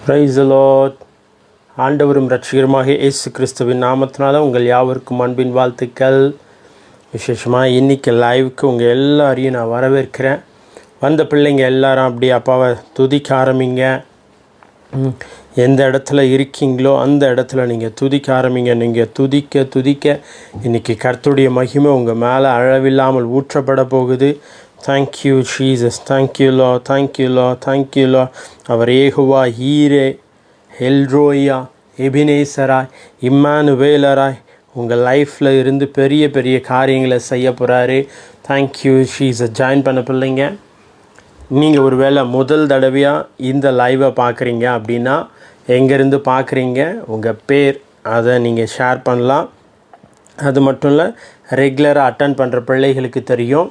Praise the Lord. ஆண்டவரும் இரட்சகருமாக இயேசு கிறிஸ்துவின் நாமத்தினால உங்கள் யாவருக்கும் அன்பின் வாழ்த்துக்கள். விசேஷமாக இன்றைக்கி லைவுக்கு உங்கள் எல்லாரையும் நான் வரவேற்கிறேன். வந்த பிள்ளைங்க எல்லாரும் அப்படியே அப்பாவை துதிக்க ஆரம்பிங்க. எந்த இடத்துல இருக்கீங்களோ அந்த இடத்துல நீங்கள் துதிக்க ஆரம்பிங்க. நீங்கள் துதிக்க இன்றைக்கி கர்த்தருடைய மகிமை உங்கள் மேலே அளவில்லாமல் ஊற்றப்பட போகுது. Thank you Jesus, thank you Lord, thank you Lord, thank you லா. அவர் ஏகுவா ஈரே, எல்ரோயா, எபினேசராய், இம்மானுவேலராய் உங்கள் லைஃப்பில் இருந்து பெரிய பெரிய காரியங்களை செய்ய போகிறாரு. Thank you Jesus. ஜாயின் பண்ண பிள்ளைங்க, நீங்கள் ஒரு வேளை முதல் தடவையாக இந்த லைவை பார்க்குறீங்க அப்படின்னா எங்கேருந்து பார்க்குறீங்க, உங்கள் பேர், அதை நீங்கள் ஷேர் பண்ணலாம். அது மட்டும் இல்லை, ரெகுலராக அட்டன் பண்ணுற பிள்ளைகளுக்கு தெரியும்.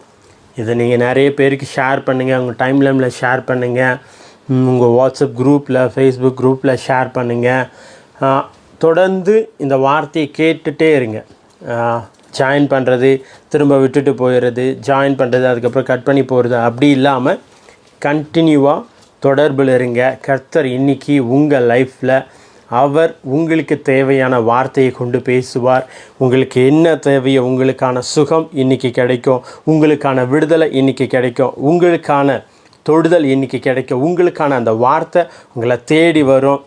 இதை நீங்கள் நிறைய பேருக்கு ஷேர் பண்ணுங்கள். உங்கள் டைம்லைனில் ஷேர் பண்ணுங்கள். உங்கள் வாட்ஸ்அப் குரூப்பில், ஃபேஸ்புக் குரூப்பில் ஷேர் பண்ணுங்கள். தொடர்ந்து இந்த வார்த்தையை கேட்டுகிட்டே இருங்க. ஜாயின் பண்ணுறது, திரும்ப விட்டுட்டு போயிடுறது, ஜாயின் பண்ணுறது, அதுக்கப்புறம் கட் பண்ணி போகிறது, அப்படி இல்லாமல் கண்டினியூவாக தொடர்பில் இருங்க. கர்த்தர் இன்றைக்கி உங்கள் லைஃப்பில் அவர் உங்களுக்கு தேவையான வார்த்தையை கொண்டு பேசுவார். உங்களுக்கு என்ன தேவையோ, உங்களுக்கான சுகம் இன்றைக்கி கிடைக்கும், உங்களுக்கான விடுதலை இன்றைக்கி கிடைக்கும், உங்களுக்கான தொடுதல் இன்றைக்கி கிடைக்கும், உங்களுக்கான அந்த வார்த்தை உங்களை தேடி வரும்.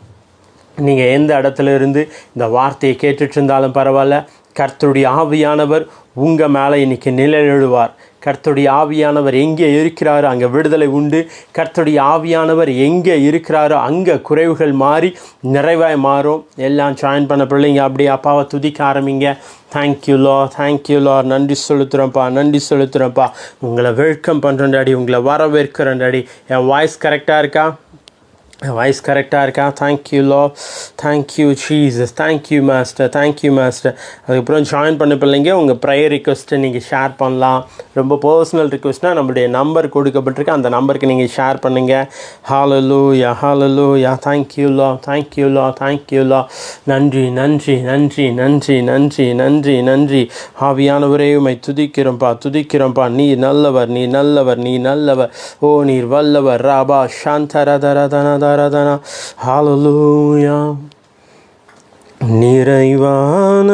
நீங்கள் எந்த இடத்துல இருந்து இந்த வார்த்தையை கேட்டுட்டு இருந்தாலும் பரவாயில்ல, கர்த்தருடைய ஆவியானவர் உங்கள் மேலே இன்றைக்கி நிழலிடுவார். கர்த்தருடைய ஆவியானவர் எங்கே இருக்கிறாரோ அங்கே விடுதலை உண்டு. கர்த்தருடைய ஆவியானவர் எங்கே இருக்கிறாரோ அங்கே குறைவுகள் மாறி நிறைவாய் மாறும். எல்லாம் ஜாயின் பண்ண பிள்ளைங்க அப்படியே அப்பாவை துதிக்க ஆரம்பிங்க. தேங்க்யூ லா, தேங்க்யூ லா, நன்றி செலுத்துகிறேன்ப்பா, நன்றி செலுத்துகிறேன்ப்பா. உங்களை வெல்கம் பண்ணுறேன் டாடி, உங்களை வரவேற்கிறேன் டாடி. என் வாய்ஸ் கரெக்டாக இருக்கா? வாய்ஸ் கரெக்டாக இருக்கா? Thank you Lord, thank you Jesus, thank you master, thank you master. அதுக்கப்புறம் ஜாயின் பண்ண பிள்ளைங்க உங்கள் ப்ரேயர் ரிக்வெஸ்ட்டை நீங்கள் ஷேர் பண்ணலாம். ரொம்ப பர்சனல் ரிக்வெஸ்ட்னால் நம்மளுடைய நம்பர் கொடுக்கப்பட்டிருக்கு, அந்த நம்பருக்கு நீங்கள் ஷேர் பண்ணுங்கள். ஹல்லேலூயா, ஹல்லேலூயா. Thank you Lord, thank you Lord, thank you Lord. நன்றி, நன்றி, நன்றி, நன்றி, நன்றி, நன்றி, நன்றி. ஆவியானவரே உம்மை துதிக்கிறோம்ப்பா, துதிக்கிறோம்ப்பா. நீ நல்லவர், நீ நல்லவர், நீ நல்லவர். ஓ நீர் வல்லவர். ராபா சாந்தரதரதனதரதனா. ஹல்லேலூயா. நிறைவான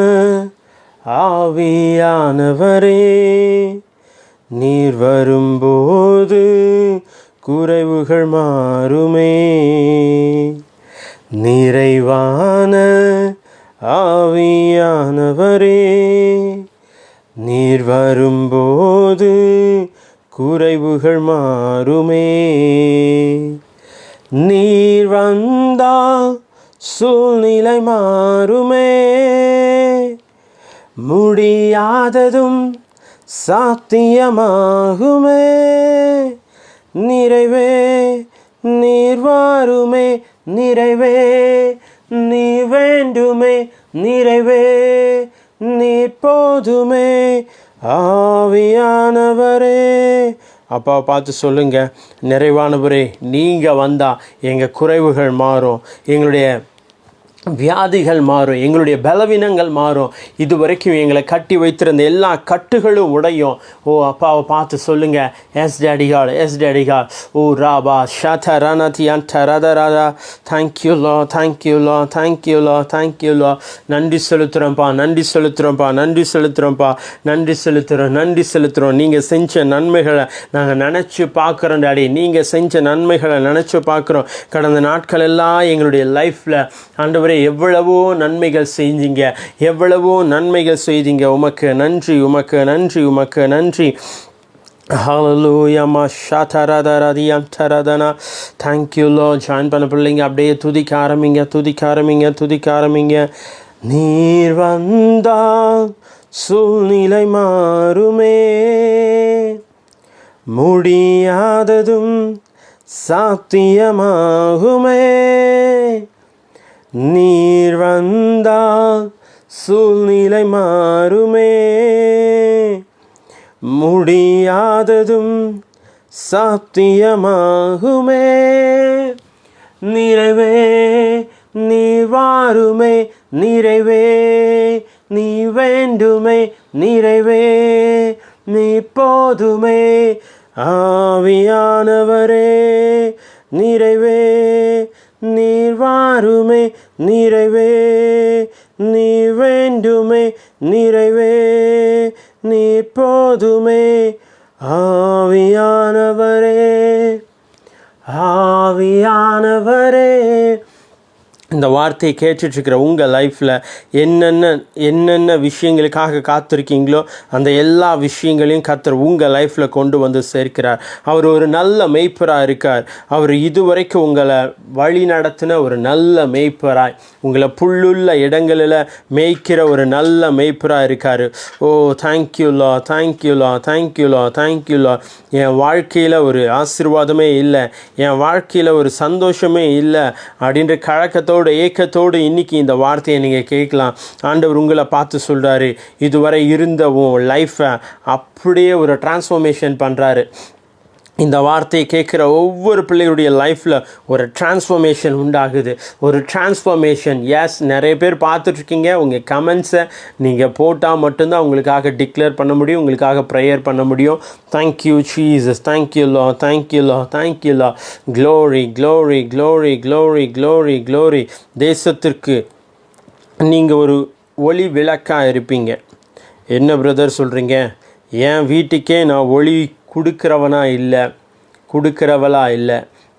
ஆவியானவரே, நீர் வரும்போது குறைவுகள் மாறுமே. நிறைவான ஆவியானவரே, நீர் வரும்போது குறைவுகள் மாறுமே. நீர் வந்தால் சூழ்நிலை மாறுமே. முடியாததும் சாத்தியமாகுமே. நிறைவே நீர் வாருமே, நிறைவே நீ வேண்டுமே, நிறைவே நீ போதுமே. ஆவியானவரே, அப்பாவை பார்த்து சொல்லுங்கள், நிறைவானவரே நீங்கள் வந்தால் எங்கள் குறைவுகள் மாறும், எங்களுடைய வியாதிகள் மாறும், எங்களுடைய பலவீனங்கள் மாறும், இதுவரைக்கும் எங்களை கட்டி வைத்திருந்த எல்லா கட்டுகளும் உடையும். ஓ அப்பாவை பார்த்து சொல்லுங்கள், எஸ் டேடிகால், எஸ் டேடிகால். ஓ Rafah ஷாத ரானதியான் ரதராதா. Thank you Lord, thank you Lord, thank you Lord, thank you Lord. நன்றி செலுத்துகிறோம்ப்பா, நன்றி செலுத்துகிறோம்ப்பா, நன்றி செலுத்துகிறோம்ப்பா, நன்றி செலுத்துகிறோம், நன்றி செலுத்துகிறோம். நீங்கள் செஞ்ச நன்மைகளை நாங்கள் நினச்சி பார்க்குறோம் டாடி. நீங்கள் செஞ்ச நன்மைகளை நினச்சி பார்க்குறோம். கடந்த நாட்கள் எல்லாம் எங்களுடைய லைஃப்பில் ஆண்டவரே எவ்வளவோ நன்மைகள் செஞ்சீங்க, எவ்வளவோ நன்மைகள் செய்தீங்க. உமக்கு நன்றி, உமக்கு நன்றி, உமக்கு நன்றி. ஹல்லேலூயா. மாஷாதரதரதியந்தரதனா. தேங்க்யூ லா. ஜாயின் பண்ண பிள்ளைங்க அப்படியே துதிக்க ஆரம்பிங்க, துதிக்க ஆரம்பிங்க, துதிக்க ஆரம்பிங்க. நீர் வந்தால் சூழ்நிலை மாறுமே. முடியாததும் சாத்தியமாகுமே. நீர் வந்தால் சூழ்நிலை மாறுமே. முடியாததும் சாத்தியமாகுமே. நிறைவே நீர் வாருமே, நிறைவே நீ வேண்டுமே, நிறைவே நீ போதுமே. ஆவியானவரே, நிறைவே நீர் வாருமே நிறைவே, நீ வேண்டுமே நிறைவே, நீ போதுமே ஆவியானவரே, ஆவியானவரே. இந்த வார்த்தையை கேட்டுட்ருக்கிற உங்கள் லைஃப்பில் என்னென்ன விஷயங்களுக்காக காத்திருக்கீங்களோ அந்த எல்லா விஷயங்களையும் கர்த்தர் உங்கள் லைஃப்பில் கொண்டு வந்து சேர்க்கிறார். அவர் ஒரு நல்ல மேய்ப்பராக இருக்கார். அவர் இதுவரைக்கும் உங்களை வழி நடத்தின ஒரு நல்ல மேய்ப்பராய், உங்களை புல்லுள்ள இடங்களில் மேய்க்கிற ஒரு நல்ல மேய்ப்பராக இருக்கார். ஓ தேங்க்யூலா, தேங்க்யூலா, தேங்க்யூலா, தேங்க்யூலா. என் வாழ்க்கையில் ஒரு ஆசீர்வாதமே இல்லை, என் வாழ்க்கையில் ஒரு சந்தோஷமே இல்லை அப்படின்ற கழக்கத்தோடு ஏக்கத்தோடு இன்னைக்கு இந்த வார்த்தையை நீங்கள் கேட்கலாம். ஆண்டவர் உங்களை பார்த்து சொல்கிறாரு, இதுவரை இருந்த உன் லைஃப்பை அப்படியே ஒரு டிரான்ஸ்ஃபர்மேஷன் பண்ணுறாரு. இந்த வார்த்தையை கேட்குற ஒவ்வொரு பிள்ளைகளுடைய லைஃப்பில் ஒரு டிரான்ஸ்ஃபர்மேஷன் உண்டாகுது, ஒரு டிரான்ஸ்ஃபர்மேஷன். எஸ், நிறைய பேர் பார்த்துட்ருக்கீங்க. உங்கள் கமெண்ட்ஸை நீங்கள் போட்டால் மட்டும்தான் உங்களுக்காக டிக்ளேர் பண்ண முடியும், உங்களுக்காக ப்ரேயர் பண்ண முடியும். Thank you Jesus, thank you Lord, thank you Lord, thank you Lord. Glory, glory, glory, glory, glory, glory. தேசத்திற்கு நீங்கள் ஒரு ஒளி விளக்காக இருப்பீங்க. என்ன பிரதர் சொல்கிறீங்க? என் வீட்டுக்கே நான் ஒளி கொடுக்குறவளா இல்லை,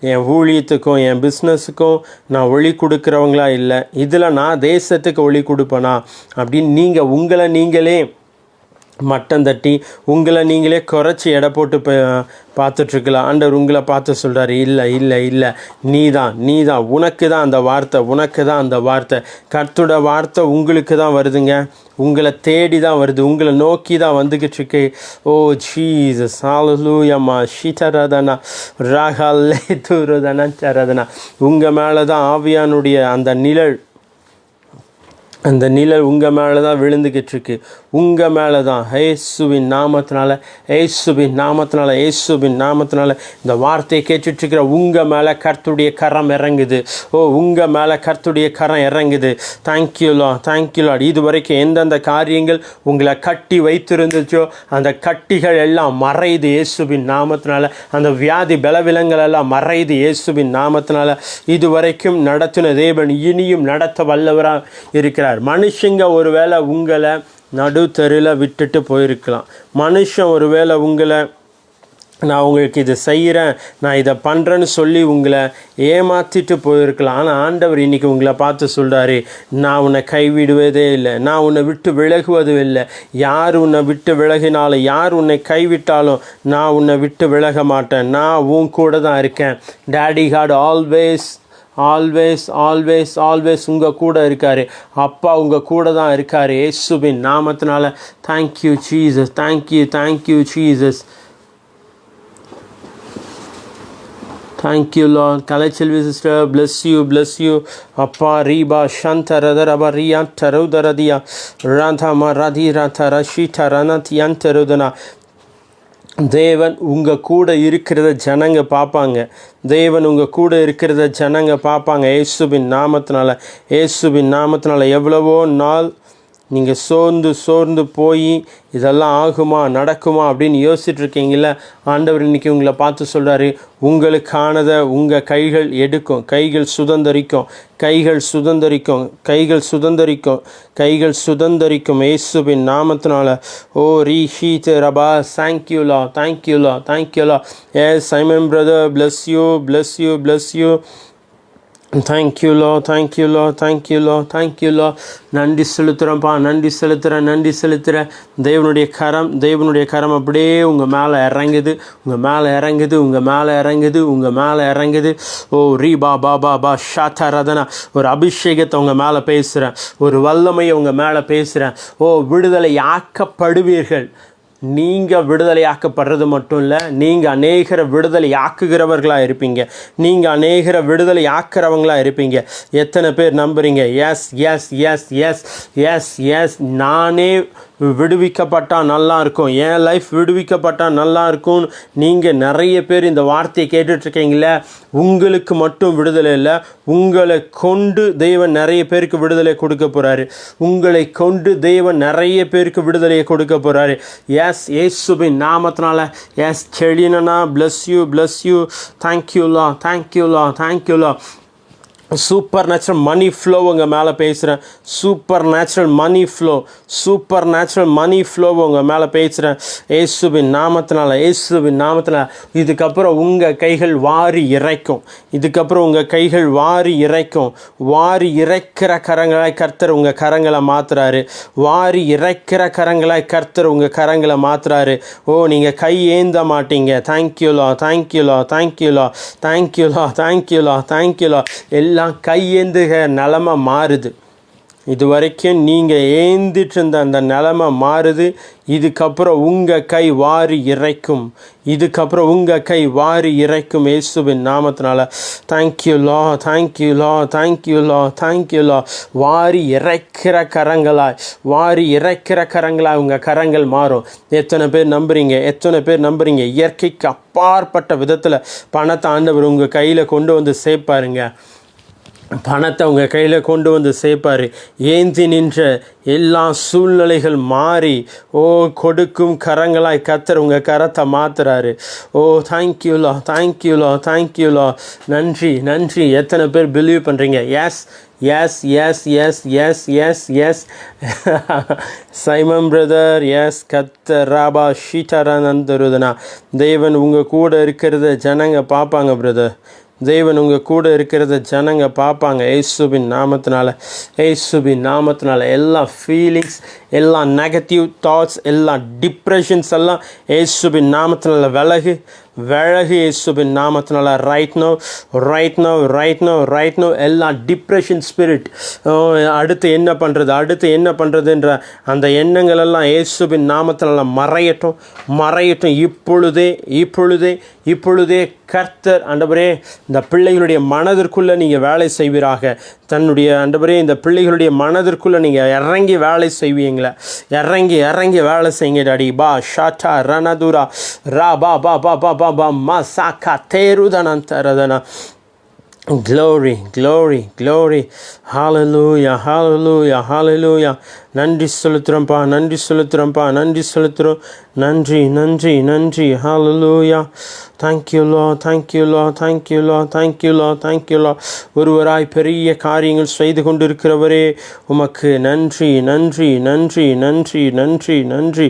என் ஊழியத்துக்கும் என் பிஸ்னஸுக்கும் நான் ஒளி கொடுக்குறவங்களா இல்லை, இதில் நான் தேசத்துக்கு ஒளி கொடுப்பேனா அப்படின்னு நீங்கள் உங்களை நீங்களே மட்டம் தட்டி உங்களை நீங்களே குறைச்சி எடை போட்டு பார்த்துட்ருக்கலாம். ஆண்டவர் உங்களை பார்த்து சொல்கிறாரு, இல்லை இல்லை இல்லை, நீ தான், உனக்கு தான் அந்த வார்த்தை, உனக்கு தான் அந்த வார்த்தை. கர்த்தரோட வார்த்தை உங்களுக்கு தான் வருதுங்க, உங்களை தேடி தான் வருது, உங்களை நோக்கி தான் வந்துக்கிட்டு இருக்கு. ஓ ஜீசஸ், ஹல்லேலூயா. ஷிதரதனா ராகல்லே துரதனா சரதனா. உங்கள் மேலே தான் ஆவியானுடைய அந்த நிழல் உங்கள் மேலே தான் விழுந்துக்கிட்டுருக்கு, உங்கள் மேலே தான். இயேசுவின் நாமத்தினால இந்த வார்த்தையை கேட்டுட்ருக்கிற உங்கள் மேலே கர்த்தருடைய கரம் இறங்குது. ஓ, உங்கள் மேலே கர்த்தருடைய கரம் இறங்குது. Thank you Lord. இது வரைக்கும் எந்தெந்த காரியங்கள் உங்களை கட்டி வைத்திருந்துச்சோ அந்த கட்டிகள் எல்லாம் மறையுது இயேசுவின் நாமத்தினால. அந்த வியாதி பலவீனங்கள் எல்லாம் மறையுது இயேசுவின் நாமத்தினால. இது வரைக்கும் நடத்தின தேவன் இனியும் நடத்த வல்லவராக இருக்கிறார். மனுஷங்க ஒருவேளை உங்களை நடுத்தெருவில் விட்டுட்டு போயிருக்கலாம். மனுஷன் ஒருவேளை உங்களை நான் உங்களுக்கு இதை செய்கிறேன், நான் இதை பண்ணுறேன்னு சொல்லி உங்களை ஏமாற்றிட்டு போயிருக்கலாம். ஆனால் ஆண்டவர் இன்றைக்கி உங்களை பார்த்து சொல்கிறாரு, நான் உன்னை கைவிடுவதே இல்லை, நான் உன்னை விட்டு விலகுவதும் இல்லை. யார் உன்னை விட்டு விலகினாலும், யார் உன்னை கைவிட்டாலும் நான் உன்னை விட்டு விலக மாட்டேன். நான் உன் கூட தான் இருக்கேன். டேடி காட் ஆல்வேஸ் உங்கள் கூட இருக்கார். அப்பா உங்கள் கூட தான் இருக்கார் இயேசுவின் நாமத்தினால. Thank you Jesus, thank you Jesus, thank you Lord. Kalaiselvi sister, bless you. அப்பா ரீபா சந்தரதரபா ரியா தருதரதியா ராதமா ரதிரா தரஷிட ரணத்தியன் தருதனா. தேவன் உங்கள் கூட இருக்கிறத ஜனங்க பார்ப்பாங்க. தேவன் உங்கள் கூட இருக்கிறத ஜனங்க பார்ப்பாங்க இயேசுவின் நாமத்தினால. எவ்வளவோ நாள் நீங்கள் சோர்ந்து போய் இதெல்லாம் ஆகுமா நடக்குமா அப்படின்னு யோசிச்சுட்ருக்கீங்கள. ஆண்டவர் இன்றைக்கி உங்களை பார்த்து சொல்கிறாரு, உங்களுக்கானதை உங்கள் கைகள் எடுக்கும், கைகள் சுதந்தரிக்கும் இயேசுவின் நாமத்தினால. ஓ ரீஷீத் ரபா. Thank you Lord. Yes Simon brother, bless you. Thank you Lord. நன்றி செலுத்துகிறேன். தேவனுடைய கரம் அப்படியே உங்கள் மேலே இறங்குது. ஓ ரீ பா ஷாத்தரதனா. ஒரு அபிஷேகத்தை உங்கள் மேலே பேசுகிறேன், ஒரு வல்லமையை உங்கள் மேலே பேசுகிறேன். ஓ விடுதலை ஆக்கப்படுவீர்கள். நீங்கள் விடுதலையாக்கப்படுறது மட்டும் இல்லை, நீங்கள் அநேகரை விடுதலை ஆக்குகிறவர்களாக இருப்பீங்க, நீங்கள் அநேகரை விடுதலை ஆக்கிறவங்களாக இருப்பீங்க. எத்தனை பேர் நம்புறீங்க? எஸ். நானே விடுவிக்கப்பட்டால் நல்லாயிருக்கும், என் லைஃப் விடுவிக்கப்பட்டால் நல்லாயிருக்கும்னு நீங்கள் நிறைய பேர் இந்த வார்த்தையை கேட்டுட்ருக்கீங்களே. உங்களுக்கு மட்டும் விடுதலை இல்லை, உங்களை கொண்டு தேவன் நிறைய பேருக்கு விடுதலை கொடுக்க போகிறாரு. விடுதலையை கொடுக்க போகிறாரு. எஸ், இயேசுவின் நாமத்தினால. Yes Selina, bless you. Thank you Lord. Supernatural money flow உங்கள் மேலே பேசுகிறேன். Supernatural money flow, supernatural money flow உங்கள் மேலே பேசுகிறேன். இயேசுவின் நாமத்தினால, இயேசுவின் நாமத்தினால. இதுக்கப்புறம் உங்கள் கைகள் வாரி இறைக்கும். இதுக்கப்புறம் உங்கள் கைகள் வாரி இறைக்கும். வாரி இறைக்கிற கரங்களாய் கர்த்தர் உங்கள் கரங்களை மாற்றுறாரு. வாரி இறைக்கிற கரங்களாய் கர்த்தர் உங்கள் கரங்களை மாற்றுறாரு. ஓ, நீங்கள் கை ஏந்த மாட்டீங்க. தேங்க்யூலா, தேங்க்யூலா, தேங்க்யூலா, தேங்க்யூலா, தேங்க்யூலா, தேங்க்யூலா. எல்லாம் கையேந்துக நிலமை மாறுது. இது வரைக்கும் நீங்கள் ஏந்திட்டு இருந்த அந்த நிலமை மாறுது. இதுக்கப்புறம் உங்கள் கை வாரி இறைக்கும். இதுக்கப்புறம் உங்கள் கை வாரி இறைக்கும் இயேசுவின் நாமத்தினால. தேங்க்யூலா, தேங்க்யூலா, தேங்க்யூலா, தேங்க்யூலா. வாரி இறைக்கிற கரங்களாய், வாரி இறைக்கிற கரங்களாய் உங்கள் கரங்கள் மாறும். எத்தனை பேர் நம்புறீங்க? எத்தனை பேர் நம்புறீங்க? இயற்கைக்கு அப்பாற்பட்ட விதத்தில் பணத்தை ஆண்டவர் உங்கள் கையில் கொண்டு வந்து சேர்ப்பாருங்க. பணத்தை உங்கள் கையில் கொண்டு வந்து சேர்ப்பார். ஏந்தி நின்ற எல்லா சூழ்நிலைகள் மாறி, ஓ, கொடுக்கும் கரங்களாய் கர்த்தர் உங்கள் கரத்தை மாற்றுறாரு. ஓ, தேங்க்யூலா, தேங்க்யூலா, தேங்க்யூலா. நன்றி, நன்றி. எத்தனை பேர் பிலீவ் பண்ணுறீங்க? Yes, yes, yes, yes, yes, yes, yes. Simon brother, yes. கர்த்தர் ராபா ஷீட்டரனந்தருதனா. தேவன் உங்கள் கூட இருக்கிறத ஜனங்க பார்ப்பாங்க பிரதர். தேவன் உங்கள் கூட இருக்கிறத ஜனங்க பார்ப்பாங்க. இயேசுவின் நாமத்தினால, இயேசுவின் நாமத்தினால. எல்லா ஃபீலிங்ஸ், எல்லா நெகட்டிவ் தாட்ஸ், எல்லா டிப்ரெஷன்ஸ் எல்லாம் இயேசுவின் நாமத்தினால விலகு, இயேசுவின் நாமத்தினால. Right now, right now, right now, right now. எல்லா டிப்ரெஷன் ஸ்பிரிட், அடுத்து என்ன பண்ணுறது, அடுத்து என்ன பண்ணுறதுன்ற அந்த எண்ணங்கள் எல்லாம் இயேசுவின் நாமத்தினால மறையட்டும், மறையட்டும். இப்பொழுதே, இப்பொழுதே, இப்பொழுதே கர்த்தர் ஆண்டவரே இந்த பிள்ளைகளுடைய மனதிற்குள்ளே நீங்கள் வேலை செய்வீராக. தன்னுடைய ஆண்டவரே இந்த பிள்ளைகளுடைய மனதிற்குள்ளே நீங்கள் இறங்கி வேலை செய்வீங்களே. இறங்கி இறங்கி வேலை செய்யுங்க டாடி. பா ஷாட்டா ரணதுரா ரா பா பா பா பா பா பா மா சாக்கா தேருதனந்தரதனா. Glory, glory, glory. Hallelujah, hallelujah, hallelujah. நன்றி செலுத்துகிறோம்ப்பா, நன்றி செலுத்துகிறோம்ப்பா, நன்றி செலுத்துகிறோம். நன்றி, நன்றி, நன்றி. Hallelujah. Thank you Lord, thank you Lord, thank you Lord, thank you Lord, thank you Lord. ஒருவராய் பெரிய காரியங்கள் செய்து கொண்டிருக்கிறவரே உமக்கு நன்றி, நன்றி, நன்றி, நன்றி, நன்றி, நன்றி.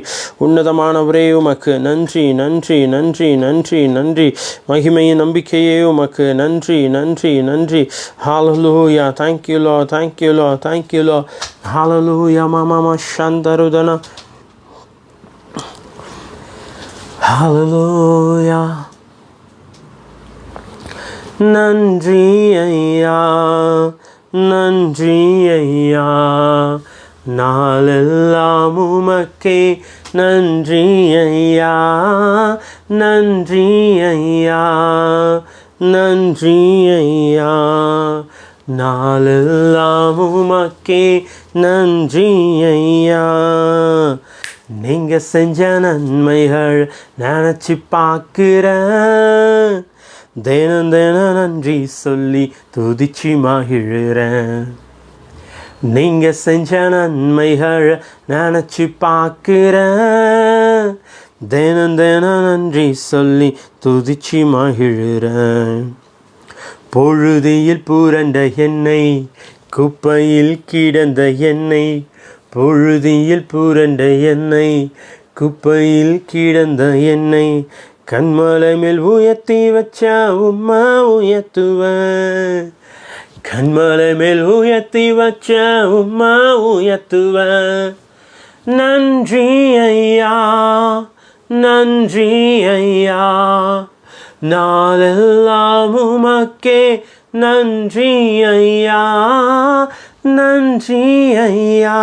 உன்னதமானவரே உமக்கு நன்றி, நன்றி, நன்றி, நன்றி, நன்றி. மகிமையின் நம்பிக்கையே உமக்கு நன்றி, நன்றி, நன்றி. Hallelujah. Thank you Lord, thank you Lord, thank you Lord. Hallelujah. Mama Shandarudana. Hallelujah. நன்றி ஐயா, நன்றி ஐயா. நாளெல்லாம் உமக்கே நன்றி ஐயா, நன்றி ஐயா, நன்றி ஐயா. நாளெல்லாம் உமக்கே நன்றி ஐயா. நீங்க செஞ்ச நன்மைகள் நினச்சி பார்க்கிறேன். தினம் தினம் நன்றி சொல்லி துதிச்சு மகிழ்கிறேன். நீங்க செஞ்ச நன்மைகள் நினச்சி பார்க்கிறேன். தினம் தினம் நன்றி சொல்லி துதிச்சு மகிழ்கிறேன். பொழுதியில் புரண்ட எண்ணெய், குப்பையில் கிடந்த எண்ணெய். பொழுதியில் புரண்ட எண்ணெய், குப்பையில் கிடந்த எண்ணெய். கண்மலை மேல் உயர்த்தி வச்சா உம்மா உயர்த்துவேன். கண்மலை மேல் உயர்த்தி வச்சா உம்மா உயர்த்துவேன். நன்றி ஐயா, நன்றி ஐயா. நாளெல்லாம் உமக்கே நன்றி ஐயா, நன்றி ஐயா,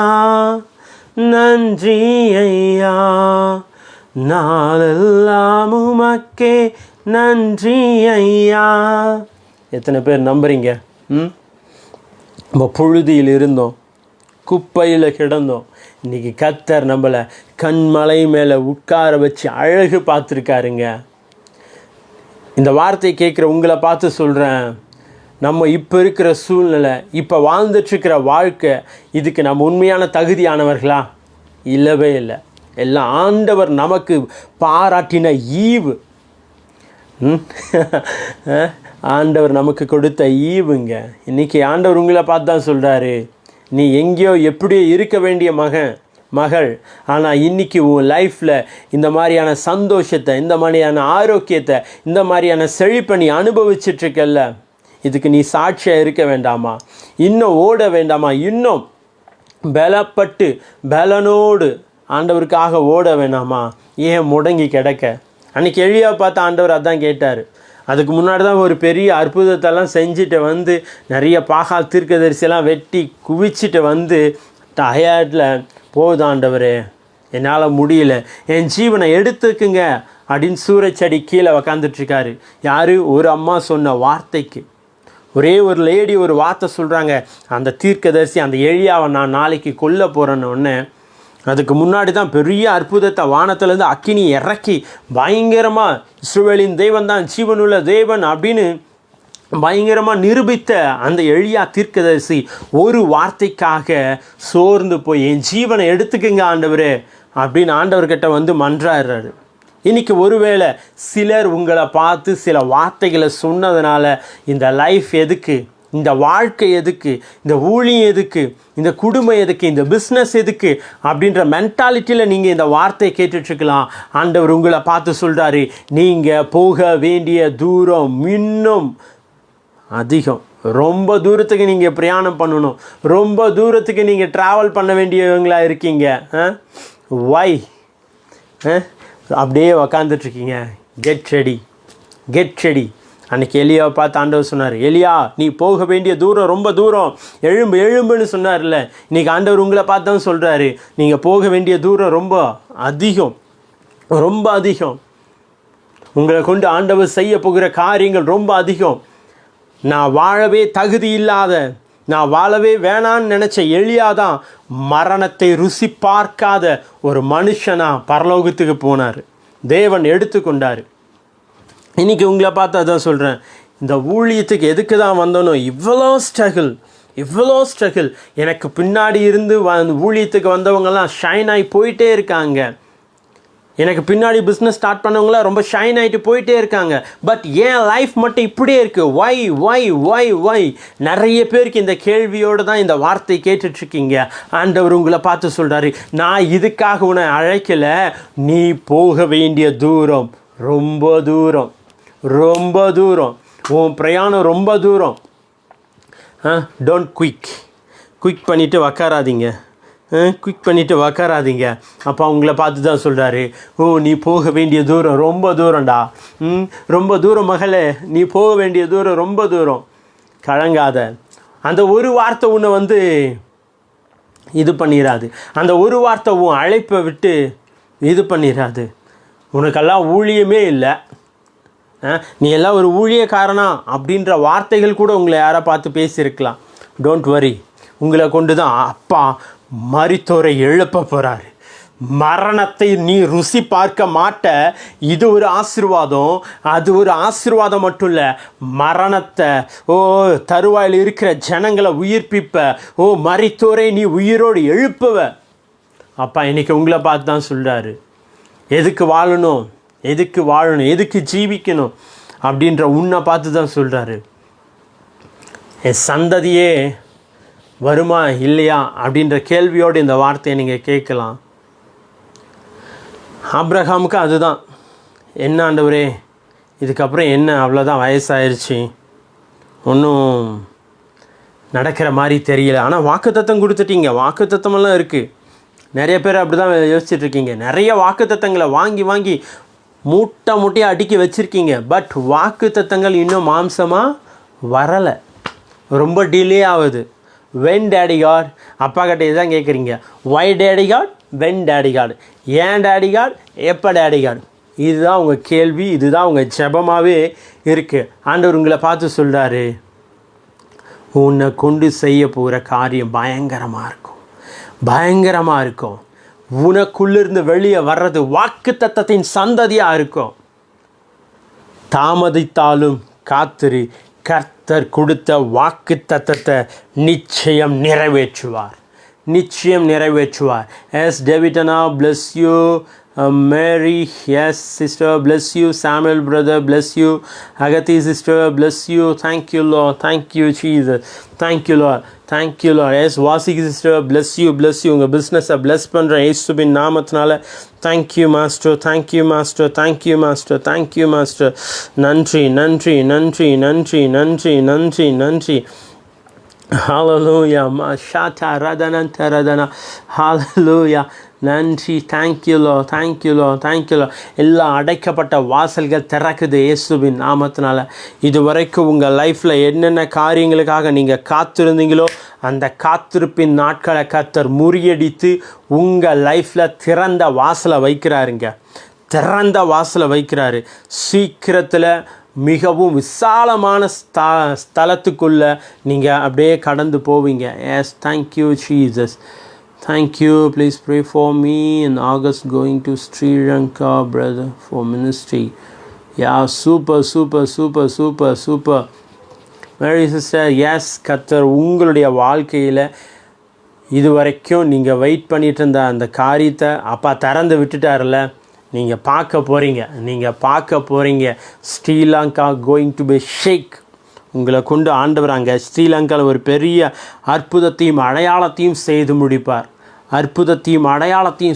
நன்றி ஐயா. நாளெல்லாம் உமக்கே நன்றி ஐயா. எத்தனை பேர் நம்புறீங்க? நம்ம புழுதியில் இருந்தோம், குப்பையில் கிடந்தோம். இன்றைக்கி கர்த்தர் நம்மளை கண்மலை மேலே உட்கார வச்சு அழகு பார்த்துருக்காருங்க. இந்த வார்த்தையை கேட்குற உங்களை பார்த்து சொல்கிறேன், நம்ம இப்போ இருக்கிற சூழ்நிலை, இப்போ வாழ்ந்துட்டுருக்கிற வாழ்க்கை, இதுக்கு நம்ம உண்மையான தகுதியானவர்களா? இல்லவே இல்லை. எல்லாம் ஆண்டவர் நமக்கு பாராட்டின ஈவு. ஆண்டவர் நமக்கு கொடுத்த ஈவுங்க. இன்றைக்கி ஆண்டவர் உங்களை பார்த்து தான் சொல்கிறாரு, நீ எங்கேயோ எப்படியோ இருக்க வேண்டிய மகள், ஆனால் இன்றைக்கி உன் லைஃப்பில் இந்த மாதிரியான சந்தோஷத்தை, இந்த மாதிரியான ஆரோக்கியத்தை, இந்த மாதிரியான செழிப்பை நீ அனுபவிச்சிட்ருக்கல்ல, இதுக்கு நீ சாட்சியாக இருக்க வேண்டாமா? இன்னும் ஓட வேண்டாமா? இன்னும் பலப்பட்டு பலனோடு ஆண்டவருக்காக ஓட வேணாமா? ஏன் முடங்கி கிடக்க? அன்றைக்கி எலியாவை பார்த்து ஆண்டவர் அதான் கேட்டார். அதுக்கு முன்னாடி தான் ஒரு பெரிய அற்புதத்தெல்லாம் செஞ்சுட்டு வந்து நிறைய பாகால் தீர்க்கதரிசியெல்லாம் வெட்டி குவிச்சிட்டு வந்து டயர்டில், போகுது ஆண்டவரே, என்னால் முடியல, என் ஜீவனை எடுத்துக்குங்க அப்படின்னு சூறைச்செடி கீழே உக்காந்துட்ருக்காரு. யார்? ஒரு அம்மா சொன்ன வார்த்தைக்கு. ஒரே ஒரு லேடி ஒரு வார்த்தை சொல்கிறாங்க, அந்த தீர்க்கதரிசி அந்த எலியாவை நான் நாளைக்கு கொல்ல போகிறேன்னு ஒன்று. அதுக்கு முன்னாடி தான் பெரிய அற்புதத்தை வானத்திலேருந்து அக்கினி இறக்கி பயங்கரமாக இஸ்ரவேலின் தேவன் தான் ஜீவனுள்ள தேவன் அப்படின்னு பயங்கரமாக நிரூபித்த அந்த எலியா தீர்க்கதரிசி ஒரு வார்த்தைக்காக சோர்ந்து போய் என் ஜீவனை எடுத்துக்குங்க ஆண்டவரே அப்படின்னு ஆண்டவர்கிட்ட வந்து மன்றாடுறாரு. இன்றைக்கி ஒருவேளை சிலர் உங்களை பார்த்து சில வார்த்தைகளை சொன்னதுனால இந்த லைஃப் எதுக்கு, இந்த வாழ்க்கை எதுக்கு, இந்த ஊழியம் எதுக்கு, இந்த குடும்பம் எதுக்கு, இந்த பிஸ்னஸ் எதுக்கு அப்படின்ற மென்டாலிட்டியில் நீங்கள் இந்த வார்த்தையை கேட்டுட்ருக்கலாம். ஆண்டவர் உங்களை பார்த்து சொல்கிறாரு, நீங்கள் போக வேண்டிய தூரம் இன்னும் அதிகம். ரொம்ப தூரத்துக்கு நீங்கள் பிரயாணம் பண்ணணும், ரொம்ப தூரத்துக்கு நீங்கள் ட்ராவல் பண்ண வேண்டியவங்களாக இருக்கீங்க. வை அப்படியே உக்காந்துட்ருக்கீங்க? Get ready. அன்றைக்கி எலியாவை பார்த்து ஆண்டவர் சொன்னார், எலியா நீ போக வேண்டிய தூரம் ரொம்ப தூரம், எழும்புன்னு சொன்னார்ல. இன்றைக்கி ஆண்டவர் உங்களை பார்த்து தான் சொல்கிறாரு, நீங்கள் போக வேண்டிய தூரம் ரொம்ப அதிகம். உங்களை கொண்டு ஆண்டவர் செய்ய போகிற காரியங்கள் ரொம்ப அதிகம். நான் வாழவே தகுதி இல்லாத, நான் வாழவே வேணான்னு நினச்ச எலியா தான் மரணத்தை ருசி பார்க்காத ஒரு மனுஷனாக பரலோகத்துக்கு போனார். தேவன் எடுத்துக்கொண்டார். இன்றைக்கி உங்களை பார்த்து அதான் சொல்கிறேன், இந்த ஊழியத்துக்கு எதுக்கு தான் வந்தோனோ இவ்வளோ ஸ்ட்ரகிள். எனக்கு பின்னாடி இருந்து ஊழியத்துக்கு வந்தவங்கலாம் ஷைன் ஆகி போயிட்டே இருக்காங்க. எனக்கு பின்னாடி பிஸ்னஸ் ஸ்டார்ட் பண்ணவங்களாம் ரொம்ப ஷைன் ஆகிட்டு போயிட்டே இருக்காங்க. பட் ஏன் லைஃப் மட்டும் இப்படியே இருக்குது? வை? நிறைய பேருக்கு இந்த கேள்வியோடு தான் இந்த வார்த்தை கேட்டுட்ருக்கீங்க. ஆண்டவர் உங்களை பார்த்து சொல்கிறாரு, நான் இதுக்காக உன்னை அழைக்கலை, நீ போக வேண்டிய தூரம் ரொம்ப தூரம். உன் பிரயாணம் ரொம்ப தூரம். டோன்ட் குயிக் பண்ணிவிட்டு உக்காராதீங்க. அப்போ அவங்கள பார்த்து தான் சொல்கிறாரு, நீ போக வேண்டிய தூரம் ரொம்ப தூரம்டா. ரொம்ப தூரம் மகளே, நீ போக வேண்டிய தூரம் ரொம்ப தூரம். கலங்காத. அந்த ஒரு வார்த்தை உன்னை வந்து இது பண்ணிடாது. அந்த ஒரு வார்த்தை உன் அழைப்பை விட்டு இது பண்ணிடாது. உனக்கெல்லாம் ஊழியமே இல்லை, நீ எல்லாம் ஒரு ஊழியக்காரனா அப்படின்ற வார்த்தைகள் கூட உங்களை யாரை பார்த்து பேசியிருக்கலாம். டோன்ட் வரி, உங்களை கொண்டு தான் அப்பா மரித்தோரை எழுப்ப போகிறாரு. மரணத்தை நீ ருசி பார்க்க மாட்ட. இது ஒரு ஆசீர்வாதம், அது ஒரு ஆசீர்வாதம் மட்டும் இல்லை, மரணத்தை தருவாயில் இருக்கிற ஜனங்களை உயிர்ப்பிப்ப. மரித்தோரை நீ உயிரோடு எழுப்புவ. அப்பா இன்னைக்கு உங்களை பார்த்து தான் சொல்கிறாரு, எதுக்கு வாழணும், எதுக்கு ஜீவிக்கணும் அப்படின்ற உன்னை பார்த்து தான் சொல்கிறாரு. என் சந்ததியே வருமா இல்லையா அப்படின்ற கேள்வியோடு இந்த வார்த்தையை நீங்கள் கேட்கலாம். ஆபிரகாமுக்கு அதுதான், என்ன ஆண்டவரே இதுக்கப்புறம் என்ன, அவ்வளோதான் வயசாயிருச்சு, ஒன்றும் நடக்கிற மாதிரி தெரியல. ஆனால் வாக்குத்தத்தம் கொடுத்துட்டீங்க, வாக்குத்தத்தமெல்லாம் இருக்குது. நிறைய பேர் அப்படி தான் யோசிச்சுட்ருக்கீங்க. நிறைய வாக்குத்தத்தங்களை வாங்கி மூட்டையாக அடுக்கி வச்சுருக்கீங்க. பட் வாக்குத்தத்தங்கள் இன்னும் மாம்சமாக வரலை, ரொம்ப டிலே ஆகுது. வென் டேடி காட், அப்பா கிட்ட இதுதான் கேட்குறீங்க. Why daddy God, when daddy God, ஏன் டேடி காட், எப்போ டேடி காட், இதுதான் உங்கள் கேள்வி, இதுதான் உங்கள் ஜெபமாகவே இருக்குது. ஆண்டவர் உங்களை பார்த்து சொல்கிறாரு, உன்னை கொண்டு செய்ய போகிற காரியம் பயங்கரமாக இருக்கும். உனக்குள்ளிருந்து வெளியே வர்றது வாக்குத்தத்தத்தின் சந்ததியாக இருக்கும். தாமதித்தாலும் காத்திரு, கர்த்தர் கொடுத்த வாக்குத்தத்தத்தை நிச்சயம் நிறைவேற்றுவார். எஸ் டேவிட்டனா, bless you. Mary, yes sister, bless you. Samuel brother, bless you. Agati sister, bless you. Thank you Lord, thank you Jesus, thank you Lord, thank you Lord. Yes Vasik sister, bless you, bless you. உங்கள் பிஸ்னஸை bless பண்ணுறேன் இயேசுவின் நாமத்தினால. Thank you master, thank you master, thank you master, thank you master. நன்றி நன்றி நன்றி நன்றி நன்றி நன்றி நன்றி. Hallelujah. Mashata radananta radana. Hallelujah. நன்றி. Thank you lord, thank you lord, thank you low. எல்லா அடைக்கப்பட்ட வாசல்கள் திறக்குது இயேசுவின் நாமத்தினால. இதுவரைக்கும் உங்கள் லைஃப்பில் என்னென்ன காரியங்களுக்காக நீங்கள் காத்திருந்தீங்களோ அந்த காத்திருப்பின் நாட்களை கர்த்தர் முறியடித்து உங்கள் லைஃப்பில் திறந்த வாசலை வைக்கிறாருங்க. திறந்த வாசலை வைக்கிறாரு. சீக்கிரத்தில் மிகவும் விசாலமான ஸ்தலத்துக்குள்ளே நீங்கள் அப்படியே கடந்து போவீங்க. Yes, thank you Jesus, thank you. Please pray for me in August going to Sri Lanka brother for ministry. Yeah, super super super super super. Mary sister, yes, கர்த்தர் உங்களுடைய வாழ்க்கையில் இதுவரைக்கும் நீங்கள் வெயிட் பண்ணிகிட்டு இருந்த அந்த காரியத்தை அப்பா திறந்து விட்டுட்டார்ல, நீங்கள் பார்க்க போகிறீங்க. ஸ்ரீலங்கா கோயிங் டு பி ஷேக். உங்களை கொண்டு ஆண்டவர் அங்கே ஸ்ரீலங்காவில் ஒரு பெரிய அற்புதத்தையும் அடையாளத்தையும்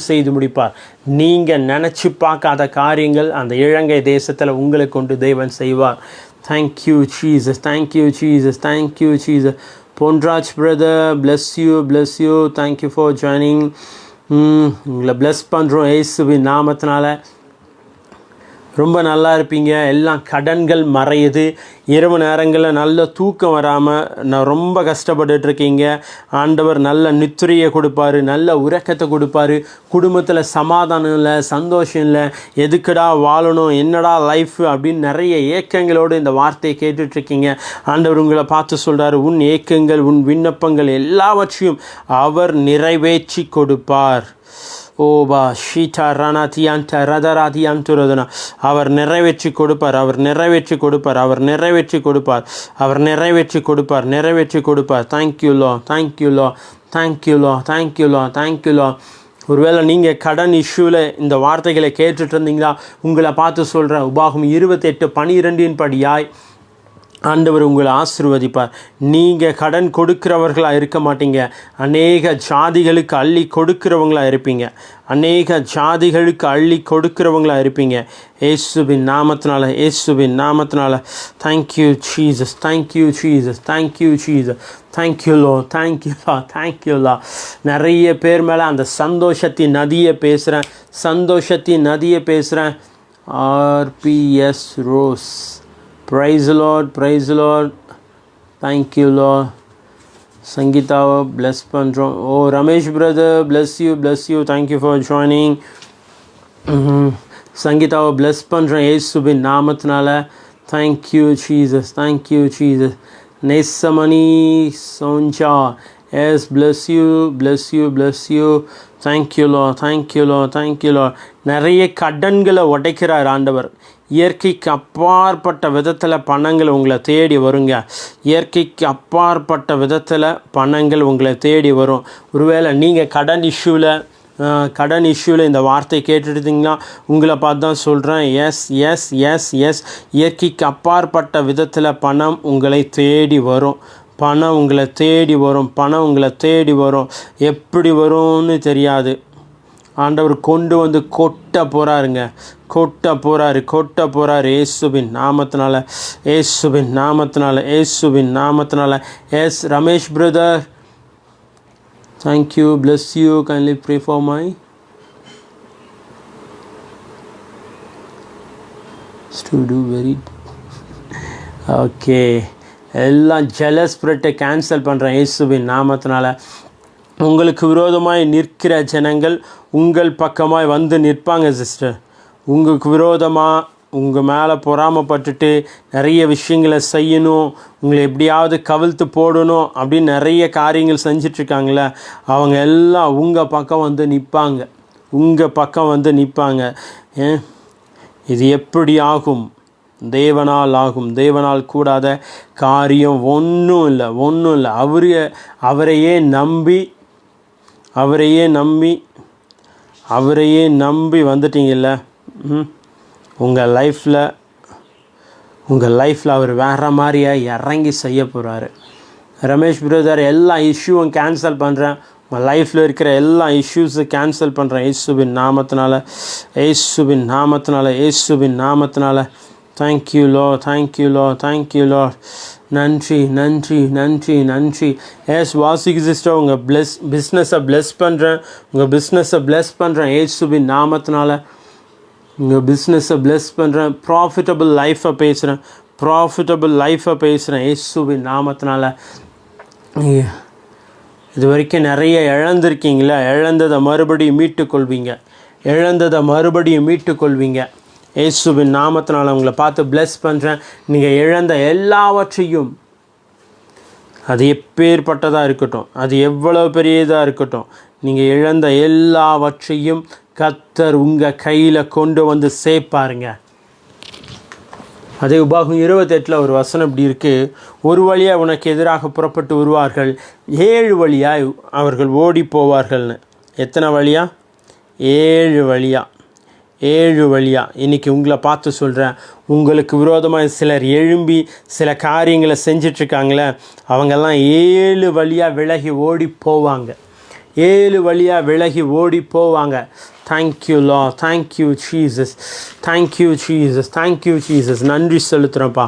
செய்து முடிப்பார். நீங்கள் நினச்சி பார்க்காத காரியங்கள் அந்த இலங்கை தேசத்தில் உங்களை கொண்டு தேவன் செய்வார். Thank you Jesus, thank you Jesus, thank you Jesus. Ponraj brother, bless you, thank you for joining. உங்களை ப்ளஸ் பண்ணுறோம் இயேசுவின் நாமத்தினால. ரொம்ப நல்லா இருப்பீங்க. எல்லாம் கடன்கள் மறையுது. இரவு நேரங்களில் நல்ல தூக்கம் வராமல் நான் ரொம்ப கஷ்டப்பட்டுட்ருக்கீங்க. ஆண்டவர் நல்ல நித்திரையை கொடுப்பார், நல்ல உறக்கத்தை கொடுப்பார். குடும்பத்தில் சமாதானம் இல்லை, சந்தோஷம் இல்லை, எதுக்குடா வாழணும், என்னடா லைஃப் அப்படின்னு நிறைய ஏக்கங்களோடு இந்த வார்த்தையை கேட்டுட்ருக்கீங்க. ஆண்டவர் உங்களை பார்த்து சொல்கிறார், உன் ஏக்கங்கள், உன் விண்ணப்பங்கள் எல்லாவற்றையும் அவர் நிறைவேற்றி கொடுப்பார். ஓபா ஷீட்டா ரணாத்தியான்ட்ட ரதராதியான்ட்டுறதுனா அவர் நிறைவேற்றி கொடுப்பார். தேங்க்யூலோ. ஒருவேளை நீங்கள் கடன் இஷ்யூவில் இந்த வார்த்தைகளை கேட்டுட்டு இருந்தீங்களா? உங்களை பார்த்து சொல்கிறேன், உபாகம் 28:12 படியாய் ஆண்டவர் உங்களை ஆசீர்வதிப்பார். நீங்கள் கடன் கொடுக்கிறவர்களாக இருக்க மாட்டீங்க, அநேக ஜாதிகளுக்கு அள்ளி கொடுக்கிறவங்களாக இருப்பீங்க. இயேசுவின் நாமத்தினால. Thank you Jesus, thank you low. நிறைய பேர் மேலே அந்த சந்தோஷத்தின் நதியை பேசுகிறேன். RPS rose. Praise the Lord. Thank you Lord. சங்கீதாவை bless பண்ணுறோம். Ramesh brother, bless you. Thank you for joining. சங்கீதாவை bless பண்ணுறோம் இயேசுவின் நாமத்தினால. Thank you Jesus. Nesamani சோஞ்சா, yes, bless you. Thank you Lord. நிறைய கடன்களை உடைக்கிறார் ஆண்டவர். இயற்கைக்கு அப்பாற்பட்ட விதத்தில் பணங்கள் உங்களை தேடி வருங்க. ஒருவேளை நீங்கள் கடன் இஷ்யூவில் இந்த வார்த்தை கேட்டுட்டீங்கன்னா உங்களை பார்த்து தான் சொல்கிறேன். எஸ். இயற்கைக்கு அப்பாற்பட்ட விதத்தில் பணம் உங்களை தேடி வரும். எப்படி வரும்னு தெரியாது. ஆண்டவர் கொண்டு வந்து கொட்ட போகிறாரு இயேசுவின் நாமத்தினால. Yes, Ramesh brother, thank you, bless you. Kindly pray for my okay. எல்லாம் ஜெலஸ் ஸ்பிரிட்டை கேன்சல் பண்ணுறேன் இயேசுவின் நாமத்தினால. உங்களுக்கு விரோதமாய் நிற்கிற ஜனங்கள் உங்கள் பக்கமாய் வந்து நிற்பாங்க சிஸ்டர். உங்களுக்கு விரோதமாக உங்கள் மேலே பொறாமப்பட்டுட்டு நிறைய விஷயங்களை செய்யணும், உங்களை எப்படியாவது கவிழ்த்து போடணும் அப்படின்னு நிறைய காரியங்கள் செஞ்சிட்ருக்காங்களே, அவங்க எல்லாம் உங்கள் பக்கம் வந்து நிற்பாங்க. இது எப்படி ஆகும்? தேவனால் கூடாத காரியம் ஒன்றும் இல்லை. அவரையே நம்பி அவரையே நம்பி வந்துட்டீங்கல்ல, உங்கள் லைஃப்பில் அவர் வேறு மாதிரியாக இறங்கி செய்ய போகிறாரு. ரமேஷ் பிரதர், எல்லா இஷ்யூவும் கேன்சல் பண்ணுறேன், உங்கள் லைஃப்பில் இருக்கிற எல்லா இஷ்யூஸும் கேன்சல் பண்ணுறேன் இயேசுவின் நாமத்தினால. Thank you lord. நன்றி. எஸ் வாசிக்கு சிஸ்டர், உங்கள் பிஸ்னஸை ப்ளெஸ் பண்ணுறேன் இயேசுவின் நாமத்தினால. உங்கள் பிஸ்னஸை ப்ளெஸ் பண்ணுறேன். ப்ராஃபிட்டபிள் லைஃப்பை பேசுகிறேன் இயேசுவின் நாமத்தினால. இது வரைக்கும் நிறைய இழந்திருக்கீங்களா? இழந்ததை மறுபடியும் மீட்டுக்கொள்வீங்க இயேசுவின் நாமத்தினால. உங்களை பார்த்து ப்ளெஸ் பண்ணுறேன். நீங்கள் இழந்த எல்லாவற்றையும், அது எப்பேற்பட்டதாக இருக்கட்டும், அது எவ்வளோ பெரியதாக இருக்கட்டும், நீங்கள் இழந்த எல்லாவற்றையும் கர்த்தர் உங்கள் கையில் கொண்டு வந்து சேர்ப்பாருங்க. அதே உபாகம் 28 ஒரு வசனம் இப்படி இருக்குது, ஒரு வழியாக உனக்கு எதிராக புறப்பட்டு வருவார்கள், 7 வழியாய் அவர்கள் ஓடி போவார்கள்னு. எத்தனை வழியா? 7 வழியா. இன்றைக்கி உங்களை பார்த்து சொல்கிறேன், உங்களுக்கு விரோதமாக சிலர் எழும்பி சில காரியங்களை செஞ்சிட்ருக்காங்களே, அவங்கெல்லாம் 7 வழியாக விலகி ஓடி போவாங்க. 7 வழியாக விலகி ஓடி போவாங்க. Thank you Lord, thank you Jesus. நன்றி செலுத்துகிறேன்ப்பா.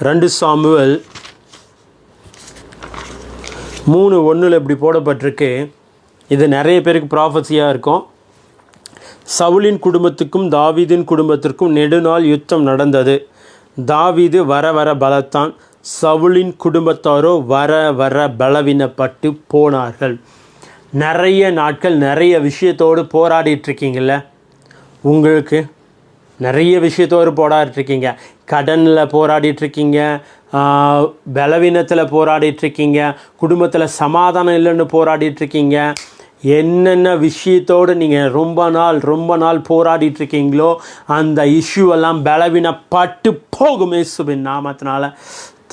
2 சாமுவேல் 3:1 இப்படி போடப்பட்டிருக்கு. இது நிறைய பேருக்கு ப்ராஃபஸியாக இருக்கும். சவுலின் குடும்பத்துக்கும் தாவீதின் குடும்பத்திற்கும் நெடுநாள் யுத்தம் நடந்தது. தாவீது வர பலத்தான், சவுலின் குடும்பத்தாரோ வர பலவீனப்பட்டு போனார்கள். நிறைய நாட்கள் நிறைய விஷயத்தோடு போராடிட்டுருக்கீங்கள, உங்களுக்கு நிறைய விஷயத்தோடு போராடிட்டுருக்கீங்க. கடனில் போராடிட்டுருக்கீங்க, பலவீனத்தில் போராடிட்டுருக்கீங்க, குடும்பத்தில் சமாதானம் இல்லைன்னு போராடிட்டுருக்கீங்க. என்னென்ன விஷயத்தோடு நீங்கள் ரொம்ப நாள் போராடிட்டுருக்கீங்களோ அந்த இஷ்யூவெல்லாம் பலவீனப்பட்டு போகும் இயேசுவின் நாமத்தினால.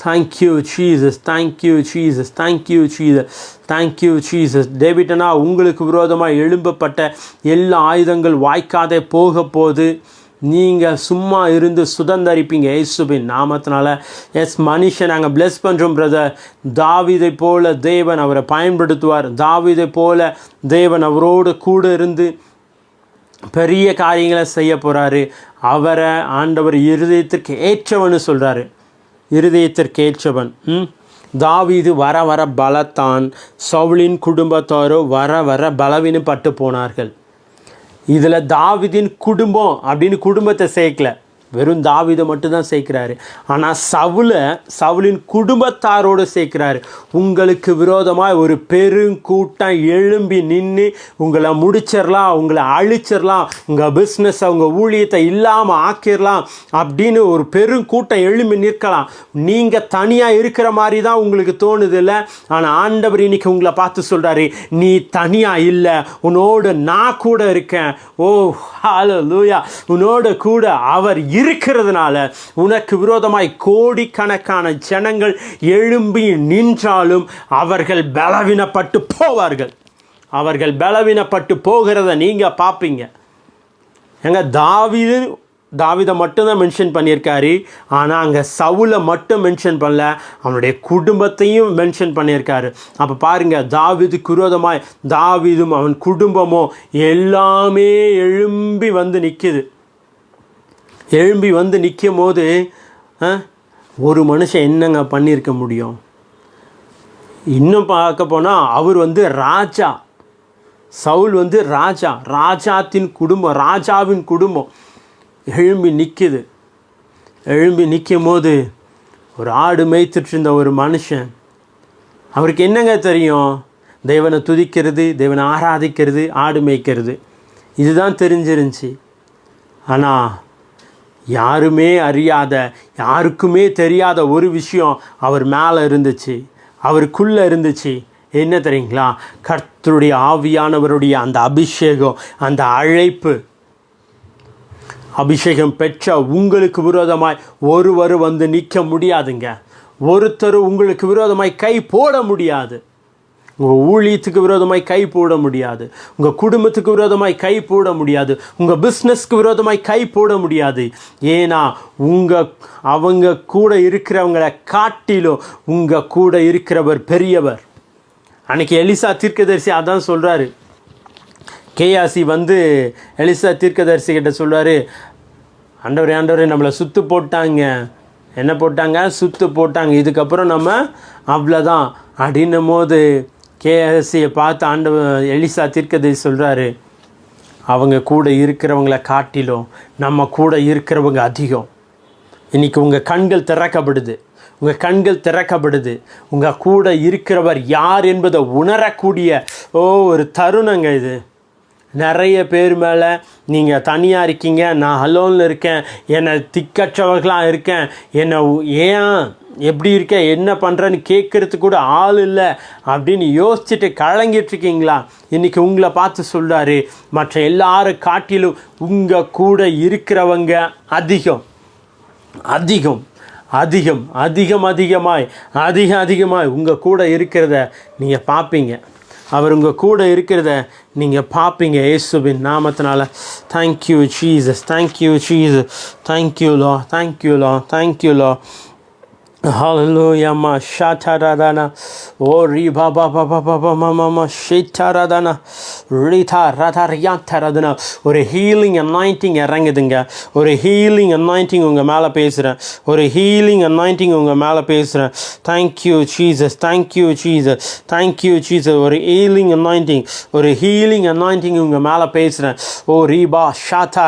Thank you Jesus. டேவிட்டனா, உங்களுக்கு விரோதமாக எழும்பப்பட்ட எல்லா ஆயுதங்கள் வாய்க்காதே போக போது நீங்கள் சும்மா இருந்து சுதந்தரிப்பீங்க இயேசுவின் நாமத்தினால. எஸ் மனுஷன் நாங்கள் ப்ளெஸ் பண்ணுறோம் பிரதர். தாவீதை போல தேவன் அவரை பயன்படுத்துவார். தாவீதை போல தேவன் அவரோடு கூட இருந்து பெரிய காரியங்களை செய்ய போகிறாரு. அவரை ஆண்டவர் இருதயத்திற்கு ஏற்றவன்னு சொல்கிறாரு. தாவீது வர பலத்தான், சவுலின் குடும்பத்தாரோ வர பலவீனப்பட்டு போனார்கள். இதில் தாவீதின் குடும்பம் அப்படின்னு குடும்பத்தை சேர்க்கல, வெறும் தாவீதை மட்டும்தான் சேர்க்கிறாரு. ஆனால் சவுலின் குடும்பத்தாரோடு சேர்க்கிறாரு. உங்களுக்கு விரோதமாக ஒரு பெருங்கூட்டம் எழும்பி நின்று உங்களை முடிச்சிடலாம், உங்களை அழிச்சிடலாம், உங்கள் பிஸ்னஸை உங்கள் ஊழியத்தை இல்லாமல் ஆக்கிடலாம் அப்படின்னு ஒரு பெருங்கூட்டம் எழும்பி நிற்கலாம். நீங்கள் தனியாக இருக்கிற மாதிரி தான் உங்களுக்கு தோணுது இல்லை? ஆனால் ஆண்டவர் இன்னைக்கு உங்களை பார்த்து சொல்கிறாரு, நீ தனியாக இல்லை, உன்னோடு நான் கூட இருக்கேன். ஓ ஹல்லேலூயா. உன்னோடு கூட அவர் இருக்கிறதுனால உனக்கு விரோதமாய் கோடிக்கணக்கான ஜனங்கள் எழும்பி நின்றாலும் அவர்கள் பலவீனப்பட்டு போவார்கள். அவர்கள் பலவீனப்பட்டு போகிறத நீங்கள் பார்ப்பீங்க. எங்க தாவீதை மட்டும்தான் மென்ஷன் பண்ணியிருக்காரு. ஆனால் அங்கே சவுலை மட்டும் மென்ஷன் பண்ணல, அவனுடைய குடும்பத்தையும் மென்ஷன் பண்ணியிருக்காரு. அப்போ பாருங்கள், தாவீதுக்கு விரோதமாய் தாவீதும் அவன் குடும்பமும் எல்லாமே எழும்பி வந்து நிற்கும் போது ஒரு மனுஷன் என்னங்க பண்ணியிருக்க முடியும்? இன்னும் பார்க்க போனால் அவர் ராஜா, சவுல் ராஜாவின் குடும்பம் எழும்பி நிற்கும் போது ஒரு ஆடு மேய்த்துட்டு இருந்த ஒரு மனுஷன், அவருக்கு என்னங்க தெரியும்? தேவனை துதிக்கிறது, தேவனை ஆராதிக்கிறது, ஆடு மேய்க்கிறது, இதுதான் தெரிஞ்சிருந்துச்சு. ஆனால் யாருமே அறியாத, யாருக்குமே தெரியாத ஒரு விஷயம் அவர் மேலே இருந்துச்சு, அவருக்குள்ளே இருந்துச்சு. என்ன தெரியுங்களா? கர்த்தருடைய ஆவியானவருடைய அந்த அபிஷேகம், அந்த அழைப்பு. அபிஷேகம் பெற்ற உங்களுக்கு விரோதமாய் ஒருவர் நிற்க முடியாதுங்க. ஒருத்தர் உங்களுக்கு விரோதமாய் கை போட முடியாது. உங்கள் ஊழியத்துக்கு விரோதமாய் கை போட முடியாது, உங்கள் குடும்பத்துக்கு விரோதமாய் கை போட முடியாது, உங்கள் பிஸ்னஸ்க்கு விரோதமாய் கை போட முடியாது. ஏன்னா அவங்க கூட இருக்கிறவங்களை காட்டிலும் உங்கள் கூட இருக்கிறவர் பெரியவர். அன்றைக்கி எலிசா தீர்க்கதரிசி அதான் சொல்கிறாரு. கேயாசி எலிசா தீர்க்கதரிசி கிட்ட சொல்கிறாரு, ஆண்டவரே நம்மளை சுத்து போட்டாங்க. என்ன போட்டாங்க? சுத்து போட்டாங்க. இதுக்கப்புறம் நம்ம அவ்வளோதான் அப்படின்னும் போது கேயாசியை பார்த்து எலிசா தீர்க்கதரிசி சொல்கிறாரு, அவங்க கூட இருக்கிறவங்கள காட்டிலும் நம்ம கூட இருக்கிறவங்க அதிகம். இன்றைக்கி உங்கள் கண்கள் திறக்கப்படுது, உங்கள் கூட இருக்கிறவர் யார் என்பதை உணரக்கூடிய ஒரு தருணங்க இது. நிறைய பேர் மேலே நீங்கள் தனியாக இருக்கீங்க, நான் அலோனில் இருக்கேன், என்னை திக்கற்றவர்களாக இருக்கேன், என்னை ஏன் எப்படி இருக்க, என்ன பண்ணுறேன்னு கேட்குறதுக்கு கூட ஆள் இல்லை அப்படின்னு யோசிச்சுட்டு கலங்கிட்டுருக்கீங்களா? இன்றைக்கி உங்களை பார்த்து சொல்கிறாரு, மற்ற எல்லாரும் காட்டிலும் உங்கள் கூட இருக்கிறவங்க அதிகம் அதிகம் அதிகம் அதிகம் அதிகமாய் உங்கள் கூட இருக்கிறத நீங்கள் பார்ப்பீங்க. அவர் உங்கள் கூட இருக்கிறத நீங்கள் பார்ப்பீங்க. இயேசுவின் நாமத்தினால. Thank you Jesus, thank you Jesus, thank you Lord, thank you Lord, thank you Lord. Hallelujah, ma shataradana, oh riba baba baba mama shitaradana, rita rataryataradana. ஒரு ஹீலிங் அனாயிண்டிங் இறங்குதுங்க. ஒரு ஹீலிங் அனாயிண்டிங் உங்கள் மேலே பேசுகிறேன். ஒரு ஹீலிங் அனாயிண்டிங் உங்கள் மேலே பேசுகிறேன். Thank you Jesus, thank you Jesus, thank you Jesus. ஒரு ஹீலிங் அனாயிண்டிங், ஒரு ஹீலிங் அனாயிண்டிங் உங்கள் மேலே பேசுகிறேன். ஓ ரீபா ஷாத்தா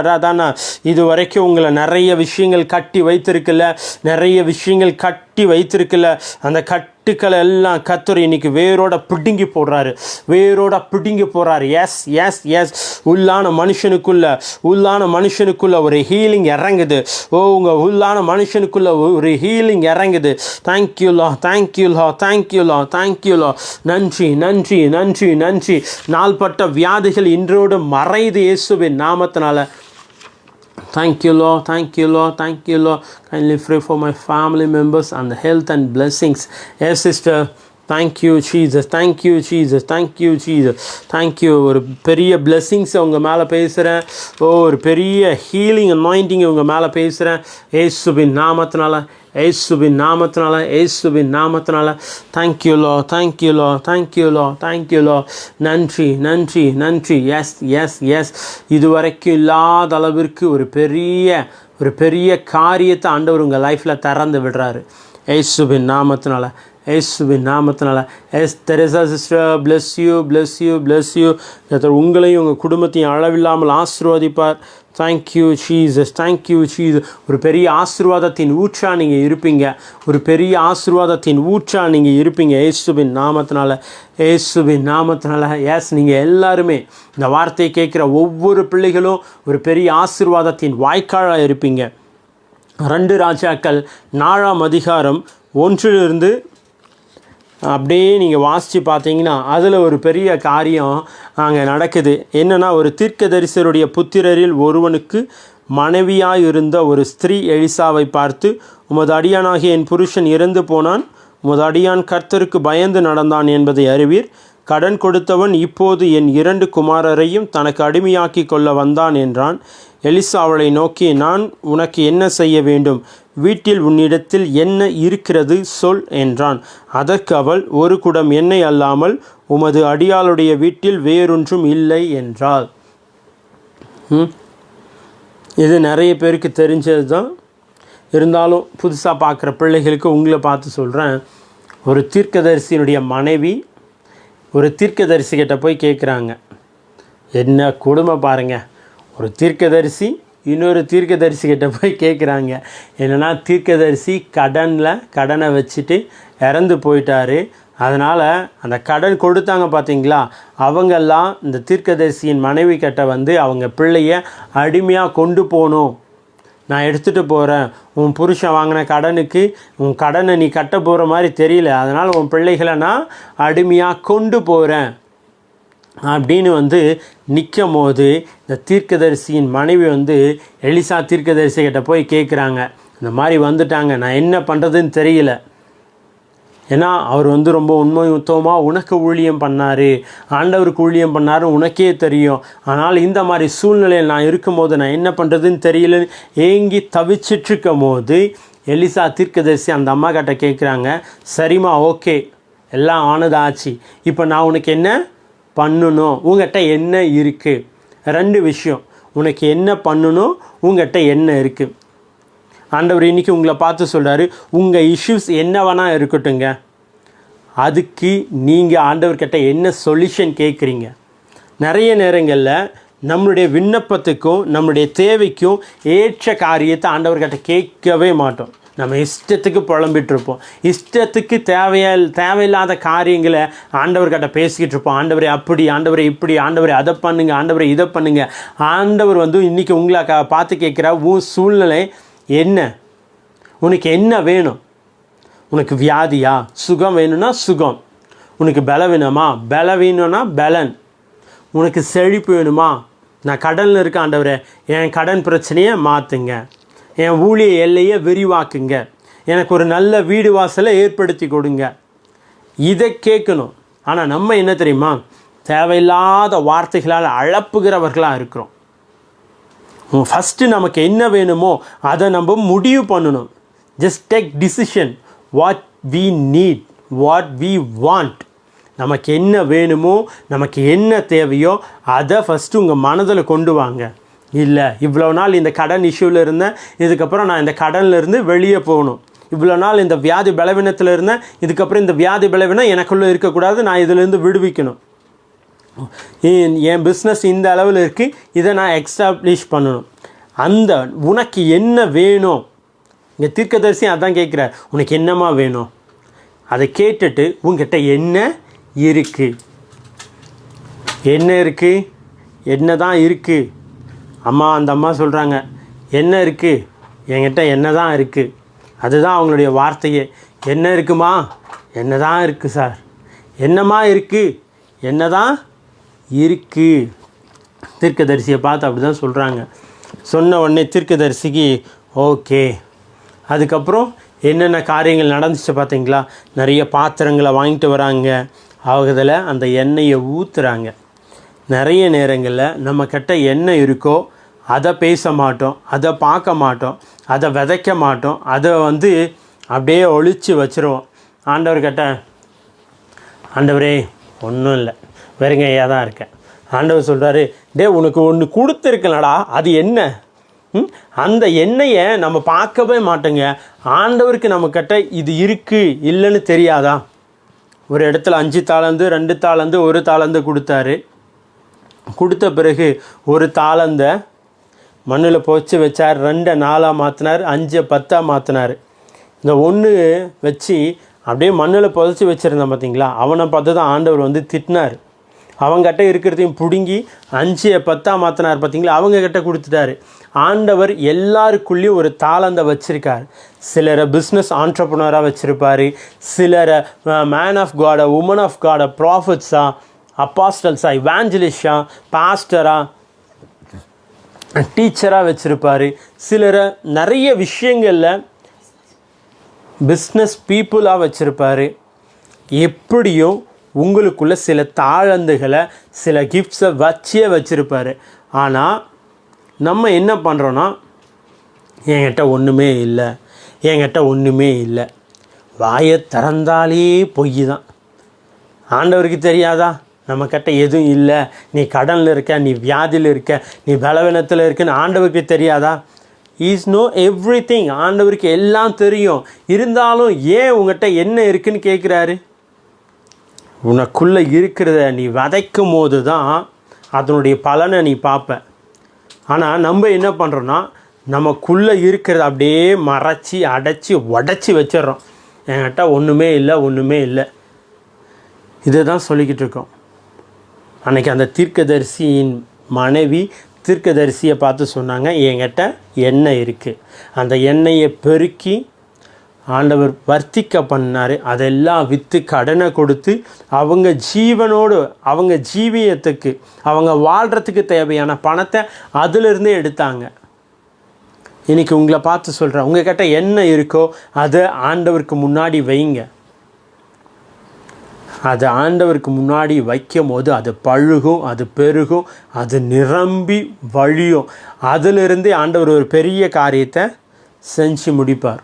ரதனா. இது வரைக்கும் உங்களை நிறைய விஷயங்கள் கட்டி வைத்திருக்குல்ல, நிறைய விஷயங்கள் கட்டி வைத்திருக்குல்ல, அந்த கட்டுக்களை எல்லாம் கர்த்தர் இன்னைக்கு வேரோட பிடுங்கி போடுறாரு. Yes yes yes. உள்ளான மனுஷனுக்குள்ள ஒரு ஹீலிங் இறங்குது. உங்கள் உள்ளான மனுஷனுக்குள்ள ஒரு ஹீலிங் இறங்குது. Thank you Lord, thank you Lord, thank you Lord, thank you Lord. நன்றி நன்றி நன்றி நன்றி. நாள்பட்ட வியாதிகள் இன்றோடு மறைது இயேசுவின் நாமத்தினால. Thank you, Lord. Thank you, Lord. Thank you, Lord. Kindly pray for my family members and the health and blessings. Yes, sister. Thank you, Jesus. Thank you, Jesus. Thank you, Jesus. Thank you. ஒரு பெரிய blessings உங்கள் மேலே பேசுகிறேன். ஒரு பெரிய healing anointing உங்கள் மேலே பேசுகிறேன். இயேசுவின் நாமத்தினால, இயேசுவின் நாமத்தினால, இயேசுவின் நாமத்தினால. Thank you lord, thank you lord, thank you lord, thank you lord. நன்றி நன்றி நன்றி. Yes yes yes. இதுவரைக்கும் இல்லாத அளவிற்கு ஒரு பெரிய காரியத்தை ஆண்டவர் உங்கள் லைஃப்பில் திறந்து விடுறாரு இயேசுவின் நாமத்தினால, இயேசுவின் நாமத்தினால. Yes Teresa sister, bless you, bless you, bless you. உங்களையும் உங்கள் குடும்பத்தையும் அளவில்லாமல் ஆசீர்வதிப்பார். Thank you Jesus, thank you Jesus. ஒரு பெரிய ஆசீர்வாதத்தின் ஊற்றா நீங்கள் இருப்பீங்க. ஒரு பெரிய ஆசீர்வாதத்தின் ஊற்றா நீங்கள் இருப்பீங்க இயேசுவின் நாமத்தினால, இயேசுவின் நாமத்தினால. எஸ், நீங்கள் எல்லாருமே இந்த வார்த்தையை கேட்குற ஒவ்வொரு பிள்ளைகளும் ஒரு பெரிய ஆசீர்வாதத்தின் வாய்க்காலாக இருப்பீங்க. 2 ராஜாக்கள் 4ஆம் அதிகாரம் 1 அப்படியே நீங்கள் வாசித்து பார்த்தீங்கன்னா அதில் ஒரு பெரிய காரியம் அங்கே நடக்குது. என்னென்னா, ஒரு தீர்க்கதரிசருடைய புத்திரரில் ஒருவனுக்கு மனைவியாய் இருந்த ஒரு ஸ்திரீ எலிசாவை பார்த்து, உமது அடியானாகிய என் புருஷன் இறந்து போனான், உமது அடியான் கர்த்தருக்கு பயந்து நடந்தான் என்பதை அறிவீர். கடன் கொடுத்தவன் இப்போது என் 2 குமாரரையும் தனக்கு அடிமையாக்கி கொள்ள வந்தான் என்றான். எலிசா அவளை நோக்கி, நான் உனக்கு என்ன செய்ய வேண்டும்? வீட்டில் உன்னிடத்தில் என்ன இருக்கிறது சொல் என்றான். அதற்கு அவள், 1 குடம் எண்ணெய் அல்லாமல் உமது அடியாளுடைய வீட்டில் வேறொன்றும் இல்லை என்றாள். இது நிறைய பேருக்கு தெரிஞ்சது தான். இருந்தாலும் புதுசாக பார்க்குற பிள்ளைகளுக்கு உங்களை பார்த்து சொல்கிறேன். ஒரு தீர்க்கதரிசியினுடைய மனைவி ஒரு தீர்க்கதரிசிக்கிட்ட போய் கேட்குறாங்க. என்ன கொடுமை பாருங்கள். ஒரு தீர்க்கதரிசி இன்னொரு தீர்க்கதரிசிக்கிட்ட போய் கேட்குறாங்க. என்னென்னா, தீர்க்கதரிசி கடனை வச்சுட்டு இறந்து போயிட்டார். அதனால் அந்த கடன் கொடுத்தாங்க பார்த்தீங்களா, அவங்கெல்லாம் இந்த தீர்க்கதரிசியின் மனைவி கிட்ட அவங்க பிள்ளைய அடிமையாக கொண்டு போகணும், நான் எடுத்துகிட்டு போகிறேன், உன் புருஷன் வாங்கின கடனுக்கு உன் கடனை நீ கட்ட போகிற மாதிரி தெரியல, அதனால் உன் பிள்ளைகளை நான் அடிமையாக கொண்டு போகிறேன் அப்படின்னு நிற்கும் போது இந்த தீர்க்கதரிசியின் மனைவி எலிசா தீர்க்கதரிசிகிட்ட போய் கேட்குறாங்க. இந்த மாதிரி வந்துட்டாங்க, நான் என்ன பண்ணுறதுன்னு தெரியல, ஏன்னா அவர் வந்து ரொம்ப உண்மை உத்தவமாக உனக்கு ஊழியம் பண்ணார், ஆண்டவருக்கு ஊழியம் பண்ணார் உனக்கே தெரியும். ஆனால் இந்த மாதிரி சூழ்நிலையில் நான் இருக்கும்போது நான் என்ன பண்ணுறதுன்னு தெரியலன்னு ஏங்கி தவிச்சிட்ருக்கும் போது எலிசா தீர்க்கதரிசி அந்த அம்மா கிட்ட கேட்குறாங்க, சரிம்மா ஓகே எல்லாம் ஆனதாச்சு, இப்போ நான் உனக்கு என்ன பண்ணணும், உங்கள்கிட்ட என்ன இருக்குது? 2 விஷயம், உனக்கு என்ன பண்ணணும், உங்கள்கிட்ட என்ன இருக்குது. ஆண்டவர் இன்றைக்கி உங்களை பார்த்து சொல்கிறாரு, உங்கள் இஷ்யூஸ் என்ன வேணால் இருக்கட்டுங்க, அதுக்கு நீங்கள் ஆண்டவர்கிட்ட என்ன சொல்யூஷன் கேட்குறீங்க. நிறைய நேரங்களில் நம்மளுடைய விண்ணப்பத்துக்கும் நம்மளுடைய தேவைக்கும் ஏற்ற காரியத்தை ஆண்டவர்கிட்ட கேட்கவே மாட்டோம். நம்ம இஷ்டத்துக்கு புலம்பிகிட்ருப்போம், இஷ்டத்துக்கு தேவையில்லாத காரியங்களை ஆண்டவர்கிட்ட பேசிக்கிட்டு இருப்போம். ஆண்டவரை அப்படி, ஆண்டவரை இப்படி, ஆண்டவரை அதை பண்ணுங்க, ஆண்டவரை இதை பண்ணுங்க. ஆண்டவர் வந்து இன்றைக்கி உங்களை பார்த்து கேட்குற, உன் சூழ்நிலை என்ன, உனக்கு என்ன வேணும்? உனக்கு வியாதியா, சுகம் வேணும்னா சுகம். உனக்கு பலம் வேணுமா, பலம் வேணும்னா பலன். உனக்கு செழிப்பு வேணுமா, நான் கடனில் இருக்க ஆண்டவரே, என் கடன் பிரச்சனையை மாற்றுங்க, என் ஊழிய எல்லையை விரிவாக்குங்க, எனக்கு ஒரு நல்ல வீடு வாசலை ஏற்படுத்தி கொடுங்க. இதை கேட்கணும். ஆனால் நம்ம என்ன தெரியுமா, தேவையில்லாத வார்த்தைகளால் அழப்புகிறவர்களாக இருக்கிறோம். ஃபஸ்ட்டு நமக்கு என்ன வேணுமோ அதை நம்ம முடிவு பண்ணணும். Just take decision, what we need, what we want. நமக்கு என்ன வேணுமோ, நமக்கு என்ன தேவையோ அதை ஃபஸ்ட்டு உங்கள் மனதில் கொண்டு வாங்க. இல்லை இவ்வளோ நாள் இந்த கடன் இஷ்யூவில் இருந்தேன், இதுக்கப்புறம் நான் இந்த கடன்லேருந்து வெளியே போகணும். இவ்வளோ நாள் இந்த வியாதி பலவீனத்தில் இருந்தேன், இதுக்கப்புறம் இந்த வியாதி பலவீனம் எனக்குள்ளே இருக்கக்கூடாது, நான் இதிலேருந்து விடுவிக்கணும். என் பிஸ்னஸ் இந்த அளவில் இருக்குது, இதை நான் எக்ஸ்டாப்ளிஷ் பண்ணணும். அந்த உனக்கு என்ன வேணும், இங்கே தீர்க்கதரிசி அதான் கேட்குறார், உனக்கு என்னம்மா வேணும்? அதை கேட்டுட்டு உங்ககிட்ட என்ன இருக்குது, என்ன இருக்குது, என்ன தான் இருக்குது. அம்மா அந்த அம்மா சொல்கிறாங்க, என்ன இருக்குது, என்கிட்ட என்ன தான் இருக்குது. அதுதான் அவங்களுடைய வார்த்தையே. என்ன இருக்குமா, என்ன தான் இருக்குது சார், என்னம்மா இருக்குது, என்ன தான் இருக்குது. தீர்க்கதரிசியை பார்த்து அப்படி தான் சொல்கிறாங்க. சொன்ன உடனே தீர்க்கதரிசிக்கு ஓகே. அதுக்கப்புறம் என்னென்ன காரியங்கள் நடந்துச்சு பார்த்தீங்களா, நிறைய பாத்திரங்களை வாங்கிட்டு வராங்க, அதில் அந்த எண்ணெயை ஊற்றுறாங்க. நிறைய நேரங்களில் நம்மக்கிட்ட என்ன இருக்கோ அதை பேச மாட்டோம், அதை பார்க்க மாட்டோம், அதை விதைக்க மாட்டோம், அதை வந்து அப்படியே ஒழித்து வச்சுருவோம். ஆண்டவர்கிட்ட, ஆண்டவரே ஒன்றும் இல்லை, வெறுங்க ஐயா தான் இருக்கேன். ஆண்டவர் சொல்கிறாரு, டே உனக்கு ஒன்று கொடுத்துருக்கலடா, அது என்ன? அந்த எண்ணெயை நம்ம பார்க்கவே மாட்டோங்க. ஆண்டவருக்கு நம்மக்கிட்ட இது இருக்குது இல்லைன்னு தெரியாதா? ஒரு இடத்துல 5 தாளந்து 2 தாளந்து 1 தாளந்து கொடுத்தாரு. கொடுத்த பிறகு 1 தாளந்தை மண்ணில் புதைச்சி வச்சார், 2 4 மாற்றினார், 5 10 மாற்றினார். இந்த 1 வச்சு அப்படியே மண்ணில் புதைச்சி வச்சுருந்தான் பார்த்தீங்களா, அவனை பார்த்து தான் ஆண்டவர் வந்து திட்டினார். அவங்ககிட்ட இருக்கிறதையும் பிடுங்கி 5 10 மாற்றினார் பார்த்தீங்களா, அவங்கக்கிட்ட கொடுத்துட்டாரு. ஆண்டவர் எல்லாருக்குள்ளேயும் ஒரு தாளந்தை வச்சுருக்கார். சிலரை பிஸ்னஸ் ஆண்டர்ப்ரனராக வச்சுருப்பார், சிலரை மேன் ஆஃப் காடை, உமன் ஆஃப் காடை, ப்ராஃபிட்ஸாக, அப்பாஸ்டல்ஸா, இவாஞ்சலிஸ்டா, பாஸ்டராக, டீச்சராக வச்சுருப்பார். சிலரை நிறைய விஷயங்களில் பிஸ்னஸ் பீப்புளாக வச்சுருப்பார். எப்படியும் உங்களுக்குள்ள சில தாளந்துகளை, சில கிஃப்ட்ஸை வச்சுருப்பார். ஆனால் நம்ம என்ன பண்ணுறோன்னா, என்கிட்ட ஒன்றுமே இல்லை, என்கிட்ட ஒன்றுமே இல்லை. வாயை திறந்தாலே பொய் தான். ஆண்டவருக்கு தெரியாதா நம்மக்கிட்ட எதுவும் இல்லை, நீ கடனில் இருக்க, நீ வியாதியில் இருக்க, நீ பலவீனத்தில் இருக்குன்னு ஆண்டவருக்கு தெரியாதா? Is no everything. ஆண்டவருக்கு எல்லாம் தெரியும். இருந்தாலும் ஏன் உங்கள்கிட்ட என்ன இருக்குன்னு கேட்குறாரு? உனக்குள்ளே இருக்கிறத நீ விதைக்கும் போது தான் அதனுடைய பலனை நீ பார்ப்ப. ஆனால் நம்ம என்ன பண்ணுறோன்னா, நமக்குள்ளே இருக்கிறத அப்படியே மறைச்சி அடைச்சி உடச்சி வச்சிட்றோம். என்கிட்ட ஒன்றுமே இல்லை, ஒன்றுமே இல்லை. இதை தான் சொல்லிக்கிட்டு இருக்கோம். அன்றைக்கி அந்த தீர்க்கதரிசியின் மனைவி தீர்க்கதரிசியை பார்த்து சொன்னாங்க, என்கிட்ட எண்ணெய் இருக்குது. அந்த எண்ணெயை பெருக்கி ஆண்டவர் வர்த்திக்க பண்ணார். அதெல்லாம் விற்று கடனை கொடுத்து அவங்க ஜீவனோடு, அவங்க ஜீவியத்துக்கு, அவங்க வாழ்கிறதுக்கு தேவையான பணத்தை அதிலிருந்தே எடுத்தாங்க. இன்றைக்கி உங்களை பார்த்து சொல்கிறேன், உங்கள் கிட்ட என்ன இருக்கோ அதை ஆண்டவருக்கு முன்னாடி வைங்க. அது ஆண்டவருக்கு முன்னாடி வைக்கும் போது அது பழுகும், அது பெருகும், அது நிரம்பி வழியும். அதிலிருந்து ஆண்டவர் ஒரு பெரிய காரியத்தை செஞ்சு முடிப்பார்.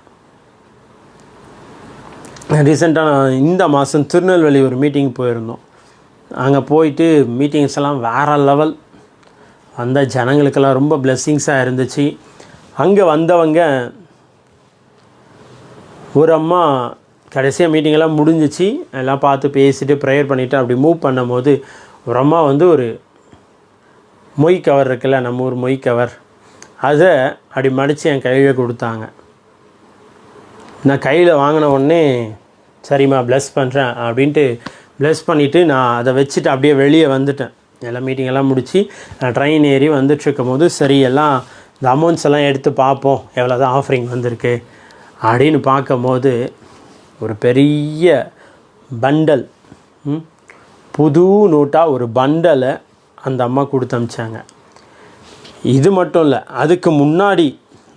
ரீசெண்டாக இந்த மாதம் திருநெல்வேலி ஒரு மீட்டிங் போயிருந்தோம். அங்கே போயிட்டு மீட்டிங்ஸ் எல்லாம் வேறு லெவல். அந்த ஜனங்களுக்கெல்லாம் ரொம்ப பிளெஸ்ஸிங்ஸாக இருந்துச்சு. அங்கே வந்தவங்க ஒரு அம்மா கடைசியாக மீட்டிங்கெல்லாம் முடிஞ்சிச்சு, எல்லாம் பார்த்து பேசிவிட்டு ப்ரேயர் பண்ணிவிட்டு அப்படி மூவ் பண்ணும்போது ஒரு அம்மா வந்து ஒரு மொய் கவர் இருக்குல்ல, நம்ம ஊர் மொய் கவர், அதை அப்படி மடித்து என் கையில் கொடுத்தாங்க. நான் கையில் வாங்கின உடனே சரிம்மா ப்ளஸ் பண்ணுறேன் அப்படின்ட்டு ப்ளஸ் பண்ணிவிட்டு நான் அதை வச்சுட்டு அப்படியே வெளியே வந்துட்டேன். எல்லாம் மீட்டிங்கெல்லாம் முடித்து நான் ட்ரெயின் ஏறி வந்துட்டுருக்கும் போது சரி எல்லாம் இந்த அமௌண்ட்ஸ் எல்லாம் எடுத்து பார்ப்போம் எவ்வளோ தான் ஆஃபரிங் வந்திருக்கு அப்படின்னு பார்க்கும்போது ஒரு பெரிய பண்டல், புது நோட்டாக ஒரு பண்டலை அந்த அம்மா கொடுத்து அனுப்பிச்சாங்க. இது மட்டும் இல்லை, அதுக்கு முன்னாடி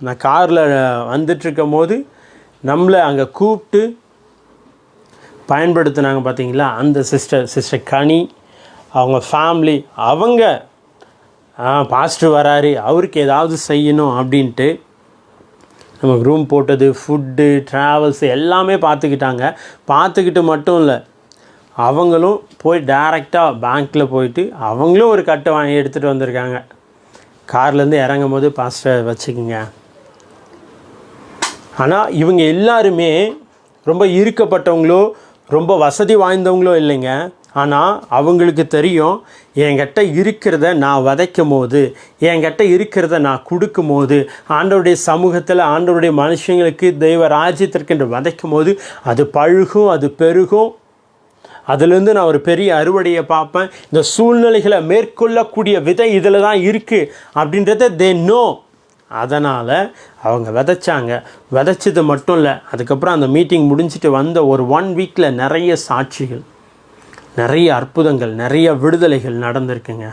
நான் காரில் வந்துட்டுருக்கும் போது நம்மளை அங்கே கூப்பிட்டு பயன்படுத்தினாங்க பார்த்தீங்களா, அந்த சிஸ்டர் கனி, அவங்க ஃபேமிலி, அவங்க பாஸ்டர் வராரு அவருக்கு ஏதாவது செய்யணும் அப்படின்ட்டு நமக்கு ரூம் போட்டது, ஃபுட்டு, ட்ராவல்ஸ் எல்லாமே பார்த்துக்கிட்டாங்க. பார்த்துக்கிட்டு மட்டும் இல்லை, அவங்களும் போய் டைரெக்டாக பேங்க்கில் போயிட்டு அவங்களும் ஒரு கட்டை வாங்கி எடுத்துகிட்டு வந்திருக்காங்க. கார்லேருந்து இறங்கும் போது பாஸ்டர் வச்சுக்குங்க. ஆனால் இவங்க எல்லாருமே ரொம்ப இருக்கப்பட்டவங்களோ ரொம்ப வசதி வாய்ந்தவங்களோ இல்லைங்க. ஆனால் அவங்களுக்கு தெரியும், என்கிட்ட இருக்கிறத நான் விதைக்கும் போது, என்கிட்ட இருக்கிறத நான் கொடுக்கும் போது, ஆண்டவருடைய சமூகத்தில் ஆண்டவருடைய மனுஷங்களுக்கு தெய்வ ராஜ்யத்திற்கு என்று விதைக்கும் போது அது பழுகும், அது பெருகும். அதுலேருந்து நான் ஒரு பெரிய அறுவடையை பார்ப்பேன். இந்த சூழ்நிலைகளை மேற்கொள்ளக்கூடிய விதை இதில் தான் இருக்குது அப்படின்றத தே நோ. அதனால் அவங்க விதைச்சது மட்டும் இல்லை, அதுக்கப்புறம் அந்த மீட்டிங் முடிஞ்சிட்டு வந்த ஒரு 1 வீக்கில் நிறைய சாட்சிகள், நிறைய அற்புதங்கள், நிறைய விடுதலைகள் நடந்திருக்குங்க.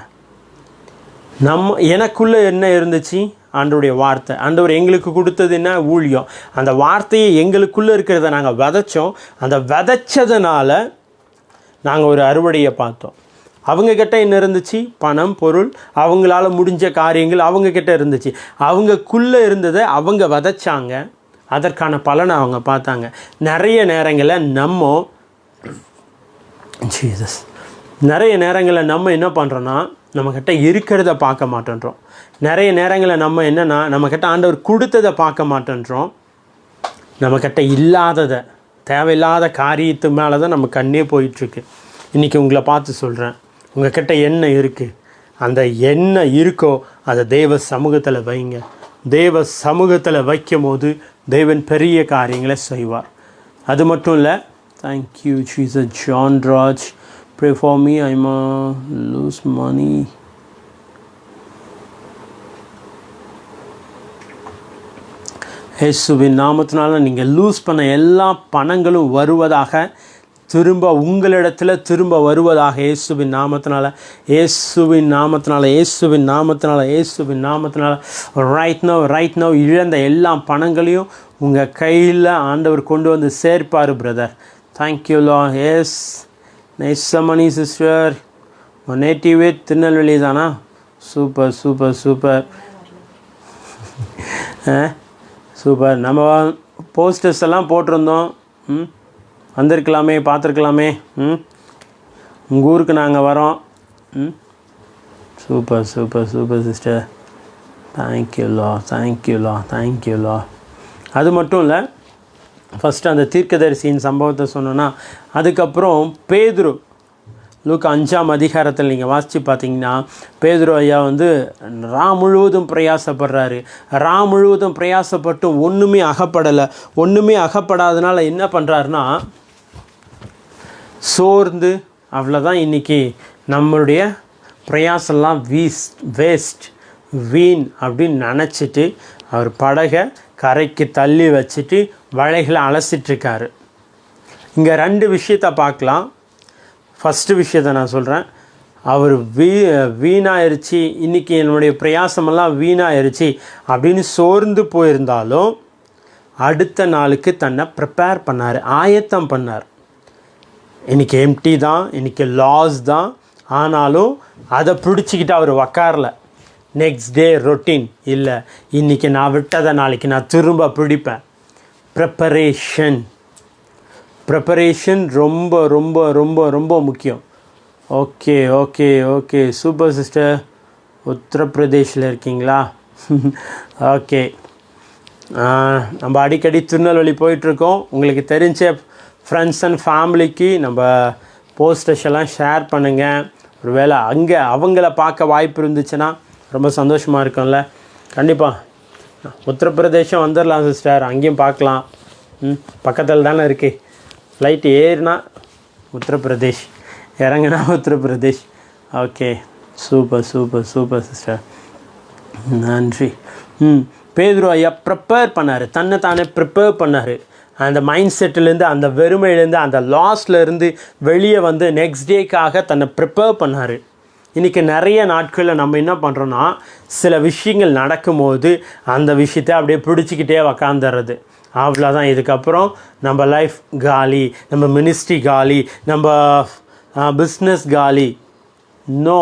எனக்குள்ளே என்ன இருந்துச்சு? ஆண்டவருடைய வார்த்தை. ஆண்டவர் எங்களுக்கு கொடுத்தது என்ன? ஊழியம். அந்த வார்த்தையை எங்களுக்குள்ளே இருக்கிறத நாங்கள் விதைச்சோம். அந்த விதைச்சதுனால நாங்கள் ஒரு அறுவடையை பார்த்தோம். அவங்கக்கிட்ட என்ன இருந்துச்சு? பணம், பொருள், அவங்களால முடிஞ்ச காரியங்கள் அவங்கக்கிட்ட இருந்துச்சு. அவங்கக்குள்ளே இருந்ததை அவங்க விதைச்சாங்க, அதற்கான பலனை அவங்க பார்த்தாங்க. நிறைய நேரங்களில் நிறைய நேரங்களில் நம்ம என்ன பண்ணுறோன்னா, நம்மக்கிட்ட இருக்கிறத பார்க்க மாட்டேன்றோம். நிறைய நேரங்களில் நம்ம என்னென்னா, நம்மக்கிட்ட ஆண்டவர் கொடுத்ததை பார்க்க மாட்டேன்றோம். நம்மக்கிட்ட இல்லாததை, தேவையில்லாத காரியத்து மேலே தான் நம்ம கண்ணே போயிட்டுருக்கு. இன்றைக்கி உங்களை பார்த்து சொல்கிறேன், உங்கள்கிட்ட என்ன இருக்குது? அந்த என்ன இருக்கோ அதை தெய்வ சமூகத்தில் வைங்க. தெய்வ சமூகத்தில் வைக்கும் போது தேவன் பெரிய காரியங்களை செய்வார். அது மட்டும் இல்லை, thank you Jesus. John Raj, pray for me, I'm lose money. இயேசுவின் நாமத்தினால நீங்கள் லூஸ் பண்ண எல்லா பணங்களும் வருவதாக, திரும்ப உங்களிடத்தில் திரும்ப வருவதாக, இயேசுவின் நாமத்தினால, இயேசுவின் நாமத்தினால, இயேசுவின் நாமத்தினால, இயேசுவின் நாமத்தினால. ரைட் நவ் இழந்த எல்லா பணங்களையும் உங்கள் கையில் ஆண்டவர் கொண்டு வந்து சேர்ப்பார் பிரதர். Thank you Lord. எஸ் நெய்சமணி சிஸ்டர், நேட்டிவே திருநெல்வேலி தானா? Super super super super. நம்ம போஸ்டர்ஸ் எல்லாம் போட்டிருந்தோம், வந்திருக்கலாமே, பார்த்துருக்கலாமே. உங்கள் ஊருக்கு நாங்கள் வரோம். Super super super sister. Thank you Lord. அது மட்டும் இல்லை, ஃபஸ்ட்டு அந்த தீர்க்கதரிசியின் சம்பவத்தை சொன்னோன்னா, அதுக்கப்புறம் பேதுரு, லூக்கா 5ஆம் அதிகாரத்தில் நீங்கள் வாசித்து பார்த்தீங்கன்னா, பேதுரு ஐயா வந்து முழுவதும் பிரயாசப்படுறாரு. முழுவதும் பிரயாசப்பட்டு ஒன்றுமே அகப்படலை. ஒன்றுமே அகப்படாதனால என்ன பண்ணுறாருன்னா, சோர்ந்து அவ்வளோதான், இன்றைக்கி நம்மளுடைய பிரயாசம்லாம் வேஸ்ட், வீண் அப்படின்னு நினச்சிட்டு அவர் படகை கரைக்கு தள்ளி வச்சுட்டு வலைகளை அலசிட்டுருக்காரு. இங்கே 2 விஷயத்தை பார்க்கலாம். ஃபஸ்ட்டு விஷயத்தை நான் சொல்கிறேன், அவர் வீணாயிருச்சு, இன்றைக்கி என்னுடைய பிரயாசமெல்லாம் வீணாயிருச்சு அப்படின்னு சோர்ந்து போயிருந்தாலும் அடுத்த நாளுக்கு தன்னை ப்ரிப்பேர் பண்ணார், ஆயத்தம் பண்ணார். இன்றைக்கி எம்டி தான், இன்றைக்கி லாஸ் தான். ஆனாலும் அதை பிடிச்சிக்கிட்டு அவர் உக்காரல. நெக்ஸ்ட் டே ரொட்டீன் இல்லை, இன்றைக்கி நான் விட்டதை நாளைக்கு நான் திரும்ப பிடிப்பேன். ப்ரிப்பரேஷன் ரொம்ப ரொம்ப ரொம்ப ரொம்ப முக்கியம். Okay okay okay super sister. உத்தரப்பிரதேஷில் இருக்கீங்களா? ஓகே. நம்ம அடிக்கடி திருநெல்வேலி போயிட்டுருக்கோம். உங்களுக்கு தெரிஞ்ச ஃப்ரெண்ட்ஸ் அண்ட் ஃபேமிலிக்கு நம்ம போஸ்டர்ஸ் எல்லாம் ஷேர் பண்ணுங்கள். ஒரு வேளை அங்கே அவங்கள பார்க்க வாய்ப்பு இருந்துச்சுன்னா ரொம்ப சந்தோஷமாக இருக்கும்ல. கண்டிப்பாக உத்தரப்பிரதேசம் வந்துடலாம் சிஸ்டர், அங்கேயும் பார்க்கலாம். பக்கத்தில் தானே இருக்குது. ஃப்ளைட் ஏறினா உத்தரப்பிரதேஷ், இறங்கினா Uttar Pradesh. Okay super super super sister, நன்றி. பேதுரு ஐயா ப்ரிப்பேர் பண்ணார், தன்னை தானே ப்ரிப்பேர் பண்ணார். அந்த மைண்ட் செட்டிலேருந்து, அந்த வெறுமையிலேருந்து, அந்த லாஸ்லேருந்து வெளியே வந்து நெக்ஸ்ட் டேக்காக தன்னை ப்ரிப்பேர் பண்ணார். இன்றைக்கி நிறைய நாட்களில் நம்ம என்ன பண்ணுறோன்னா, சில விஷயங்கள் நடக்கும்போது அந்த விஷயத்தை அப்படியே பிடிச்சிக்கிட்டே உக்காந்துடுறது. அவ்வளோதான், இதுக்கப்புறம் நம்ம லைஃப் காலி, நம்ம மினிஸ்ட்ரி காலி, நம்ம பிஸ்னஸ் காலி. நோ,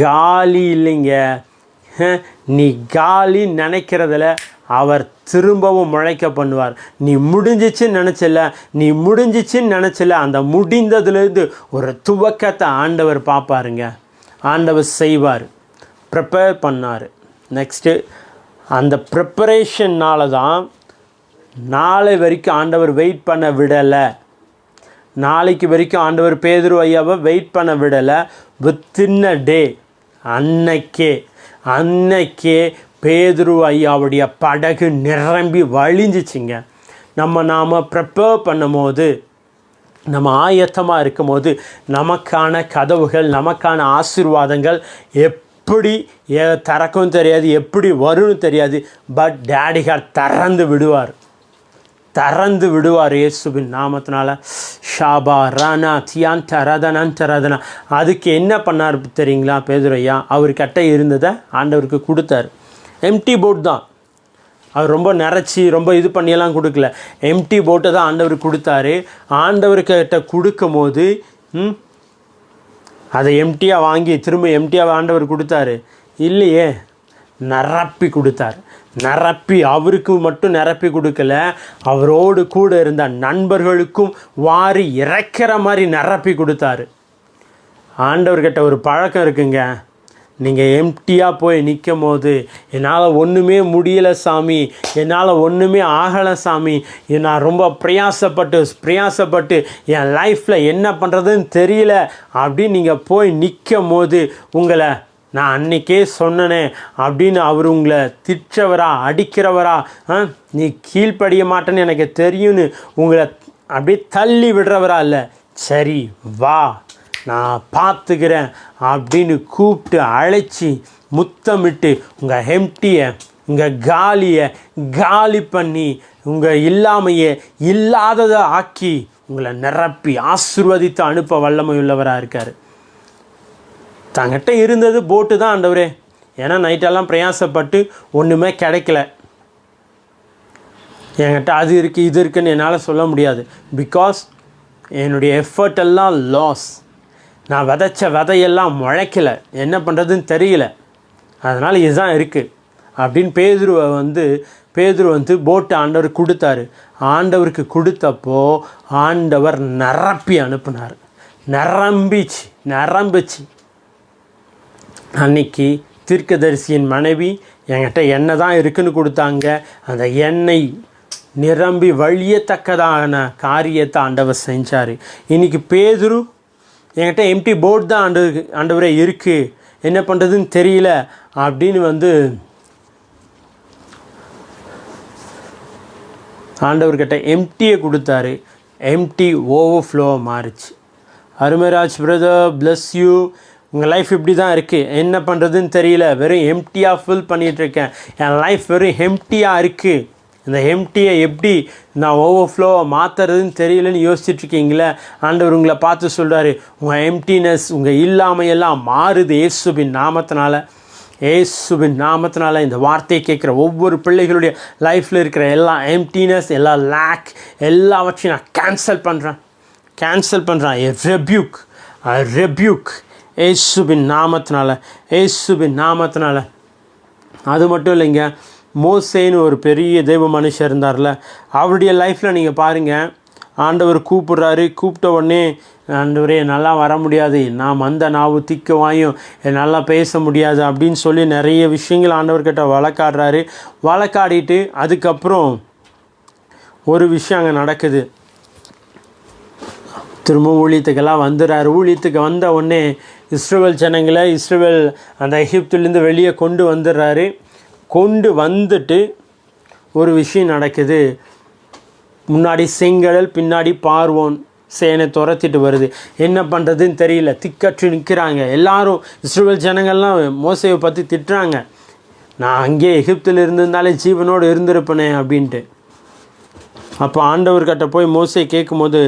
காலி இல்லைங்க. நீ காலி நினைக்கிறதில் அவர் திரும்பவும் முளைக்க பண்ணுவார். நீ முடிஞ்சிச்சின்னு நினச்சல, அந்த முடிந்ததுலேருந்து ஒரு துவக்கத்தை ஆண்டவர் பார்ப்பாருங்க, ஆண்டவர் செய்வார். ப்ரிப்பேர் பண்ணார். நெக்ஸ்ட்டு அந்த ப்ரிப்பரேஷன்னால தான் நாளை வரைக்கும் ஆண்டவர் வெயிட் பண்ண விடலை. நாளைக்கு வரைக்கும் ஆண்டவர் பேதுரு ஐயாவை வெயிட் பண்ண விடலை. வித்தின் அ டே, அன்னைக்கே பேதுரு ஐயாவுடைய படகு நிரம்பி வழிஞ்சிச்சிங்க. நாம் ப்ரிப்பேர் பண்ணும் போது, நம்ம ஆயத்தமாக இருக்கும் போது நமக்கான கதவுகள், நமக்கான ஆசீர்வாதங்கள் எப்படி திறக்கும் தெரியாது, எப்படி வரும்னு தெரியாது. பட் டேடிகார் திறந்து விடுவார் இயேசுவின் நாமத்தினால. ஷாபா ரானா தியான் தரதனா. அதுக்கு என்ன பண்ணார் தெரியுங்களா பேதுரு ஐயா? அவர்கிட்ட இருந்ததை ஆண்டவருக்கு கொடுத்தார். எம்டி போட் தான். அவர் ரொம்ப நிறச்சி ரொம்ப இது பண்ணியெல்லாம் கொடுக்கல. எம்டி போட்டை தான் ஆண்டவர் கொடுத்தாரு. ஆண்டவர்கிட்ட கொடுக்கும் போது அதை எம்டியாக வாங்கி திரும்ப எம்டியாக ஆண்டவர் கொடுத்தாரு இல்லையே, நிரப்பி கொடுத்தார். நிரப்பி அவருக்கு மட்டும் நிரப்பி கொடுக்கல, அவரோடு கூட இருந்த நண்பர்களுக்கும் வாரி இறைக்கிற மாதிரி நிரப்பி கொடுத்தாரு. ஆண்டவர்கிட்ட ஒரு பழக்கம் இருக்குங்க. நீங்கள் எம்டியாக போய் நிற்கும் போது, என்னால் ஒன்றுமே முடியலை சாமி, என்னால் ஒன்றுமே ஆகலை சாமி, நான் ரொம்ப பிரயாசப்பட்டு என் லைஃப்பில் என்ன பண்ணுறதுன்னு தெரியல அப்படின்னு நீங்கள் போய் நிற்கும் போது, உங்களை நான் அன்றைக்கே சொன்னனே அப்படின்னு அவர் உங்களை திட்டவரா அடிக்கிறவரா, நீ கீழ்ப்படிய மாட்டேன்னு எனக்கு தெரியும்னு உங்களை அப்படியே தள்ளி விடுறவரா இல்லை, சரி வா நான் பார்த்துக்கிறேன் அப்படின்னு கூப்பிட்டு அழைச்சி முத்தமிட்டு உங்கள் எம்டியை, உங்கள் காலியை காலி பண்ணி, உங்கள் இல்லாமையை இல்லாததை ஆக்கி உங்களை நிரப்பி ஆசீர்வதித்து அனுப்ப வல்லமை உள்ளவராக இருக்கார். தங்கிட்ட இருந்தது போட்டு தான் ஆண்டவரே. ஏன்னா நைட்டெல்லாம் பிரயாசப்பட்டு ஒன்றுமே கிடைக்கல. என்கிட்ட அது இருக்குது இது இருக்குதுன்னு என்னால் சொல்ல முடியாது. பிகாஸ் என்னுடைய எஃபர்ட் எல்லாம் லாஸ். நான் விதைச்ச விதையெல்லாம் முளைக்கலை, என்ன பண்ணுறதுன்னு தெரியல, அதனால் இதுதான் இருக்குது அப்படின்னு பேதுரு வந்து போட்டு ஆண்டவர் கொடுத்தாரு. ஆண்டவருக்கு கொடுத்தப்போ ஆண்டவர் நிரப்பி அனுப்புனார். நிரம்பிச்சு. அன்னைக்கு தீர்க்கதரிசியின் மனைவி என்கிட்ட எண்ணெய் தான் இருக்குன்னு கொடுத்தாங்க. அந்த எண்ணெய் நிரம்பி வழியத்தக்கதான காரியத்தை ஆண்டவர் செஞ்சார். இன்றைக்கி பேதுரு என்கிட்ட எம்டி போட் தான் ஆண்டவரே இருக்குது, என்ன பண்ணுறதுன்னு தெரியல அப்படின்னு ஆண்டவர்கிட்ட எம்டியை கொடுத்தாரு. எம்டி ஓவர்ஃப்ளோ மாறிச்சு. Arumairaj brother, bless you. உங்கள் லைஃப் இப்படி தான் இருக்குது, என்ன பண்ணுறதுன்னு தெரியல, வெறும் எம்டியாக ஃபில் பண்ணிகிட்ருக்கேன், என் லைஃப் வெறும் எம்டியாக இருக்குது, இந்த எம்டியை எப்படி நான் ஓவர்ஃப்ளோவை மாற்றுறதுன்னு தெரியலன்னு யோசிச்சுட்ருக்கீங்களே, ஆண்டவர் உங்களை பார்த்து சொல்கிறாரு, உங்கள் எம்டினஸ், உங்கள் இல்லாமையெல்லாம் மாறுது இயேசுவின் நாமத்தினால. இந்த வார்த்தையை கேட்குற ஒவ்வொரு பிள்ளைகளுடைய லைஃப்பில் இருக்கிற எல்லா எம்டினஸ், எல்லா லேக், எல்லாவற்றையும் நான் கேன்சல் பண்ணுறான். ரெப்யூக் ஏசுபின் நாமத்தினால. அது மட்டும் இல்லைங்க, மோசேன்னு ஒரு பெரிய தெய்வ மனுஷன் இருந்தார்ல, அவருடைய லைஃப்பில் நீங்கள் பாருங்கள், ஆண்டவர் கூப்பிட்றாரு. கூப்பிட்ட உடனே, ஆண்டவரே என்னால் வர முடியாது, நான் அந்த நாவு திக்க வாயும், என்னால் பேச முடியாது அப்படின்னு சொல்லி நிறைய விஷயங்கள் ஆண்டவர்கிட்ட வழக்காடிட்டு அதுக்கப்புறம் ஒரு விஷயம் அங்கே நடக்குது. திரும்ப ஊழியத்துக்கெல்லாம் வந்துடுறாரு. ஊழியத்துக்கு வந்த உடனே இஸ்ரவேல் ஜனங்களை அந்த எகிப்திலேருந்து வெளியே கொண்டு வந்துடுறாரு. கொண்டு வந்துட்டு ஒரு விஷயம் நடக்குது. முன்னாடி செங்கடல், பின்னாடி பார்வோன் சேனை துரத்திட்டு வருது. என்ன பண்ணுறதுன்னு தெரியல, திக்கற்று நிற்கிறாங்க எல்லாரும். இஸ்ரவேல் ஜனங்கள்லாம் மோசேயை பற்றி திட்டுறாங்க, நான் அங்கேயே எகிப்தில் இருந்திருந்தாலே ஜீவனோடு இருந்திருப்பேனே அப்படின்ட்டு. அப்போ ஆண்டவர்கிட்ட போய் மோசே கேட்கும்போது,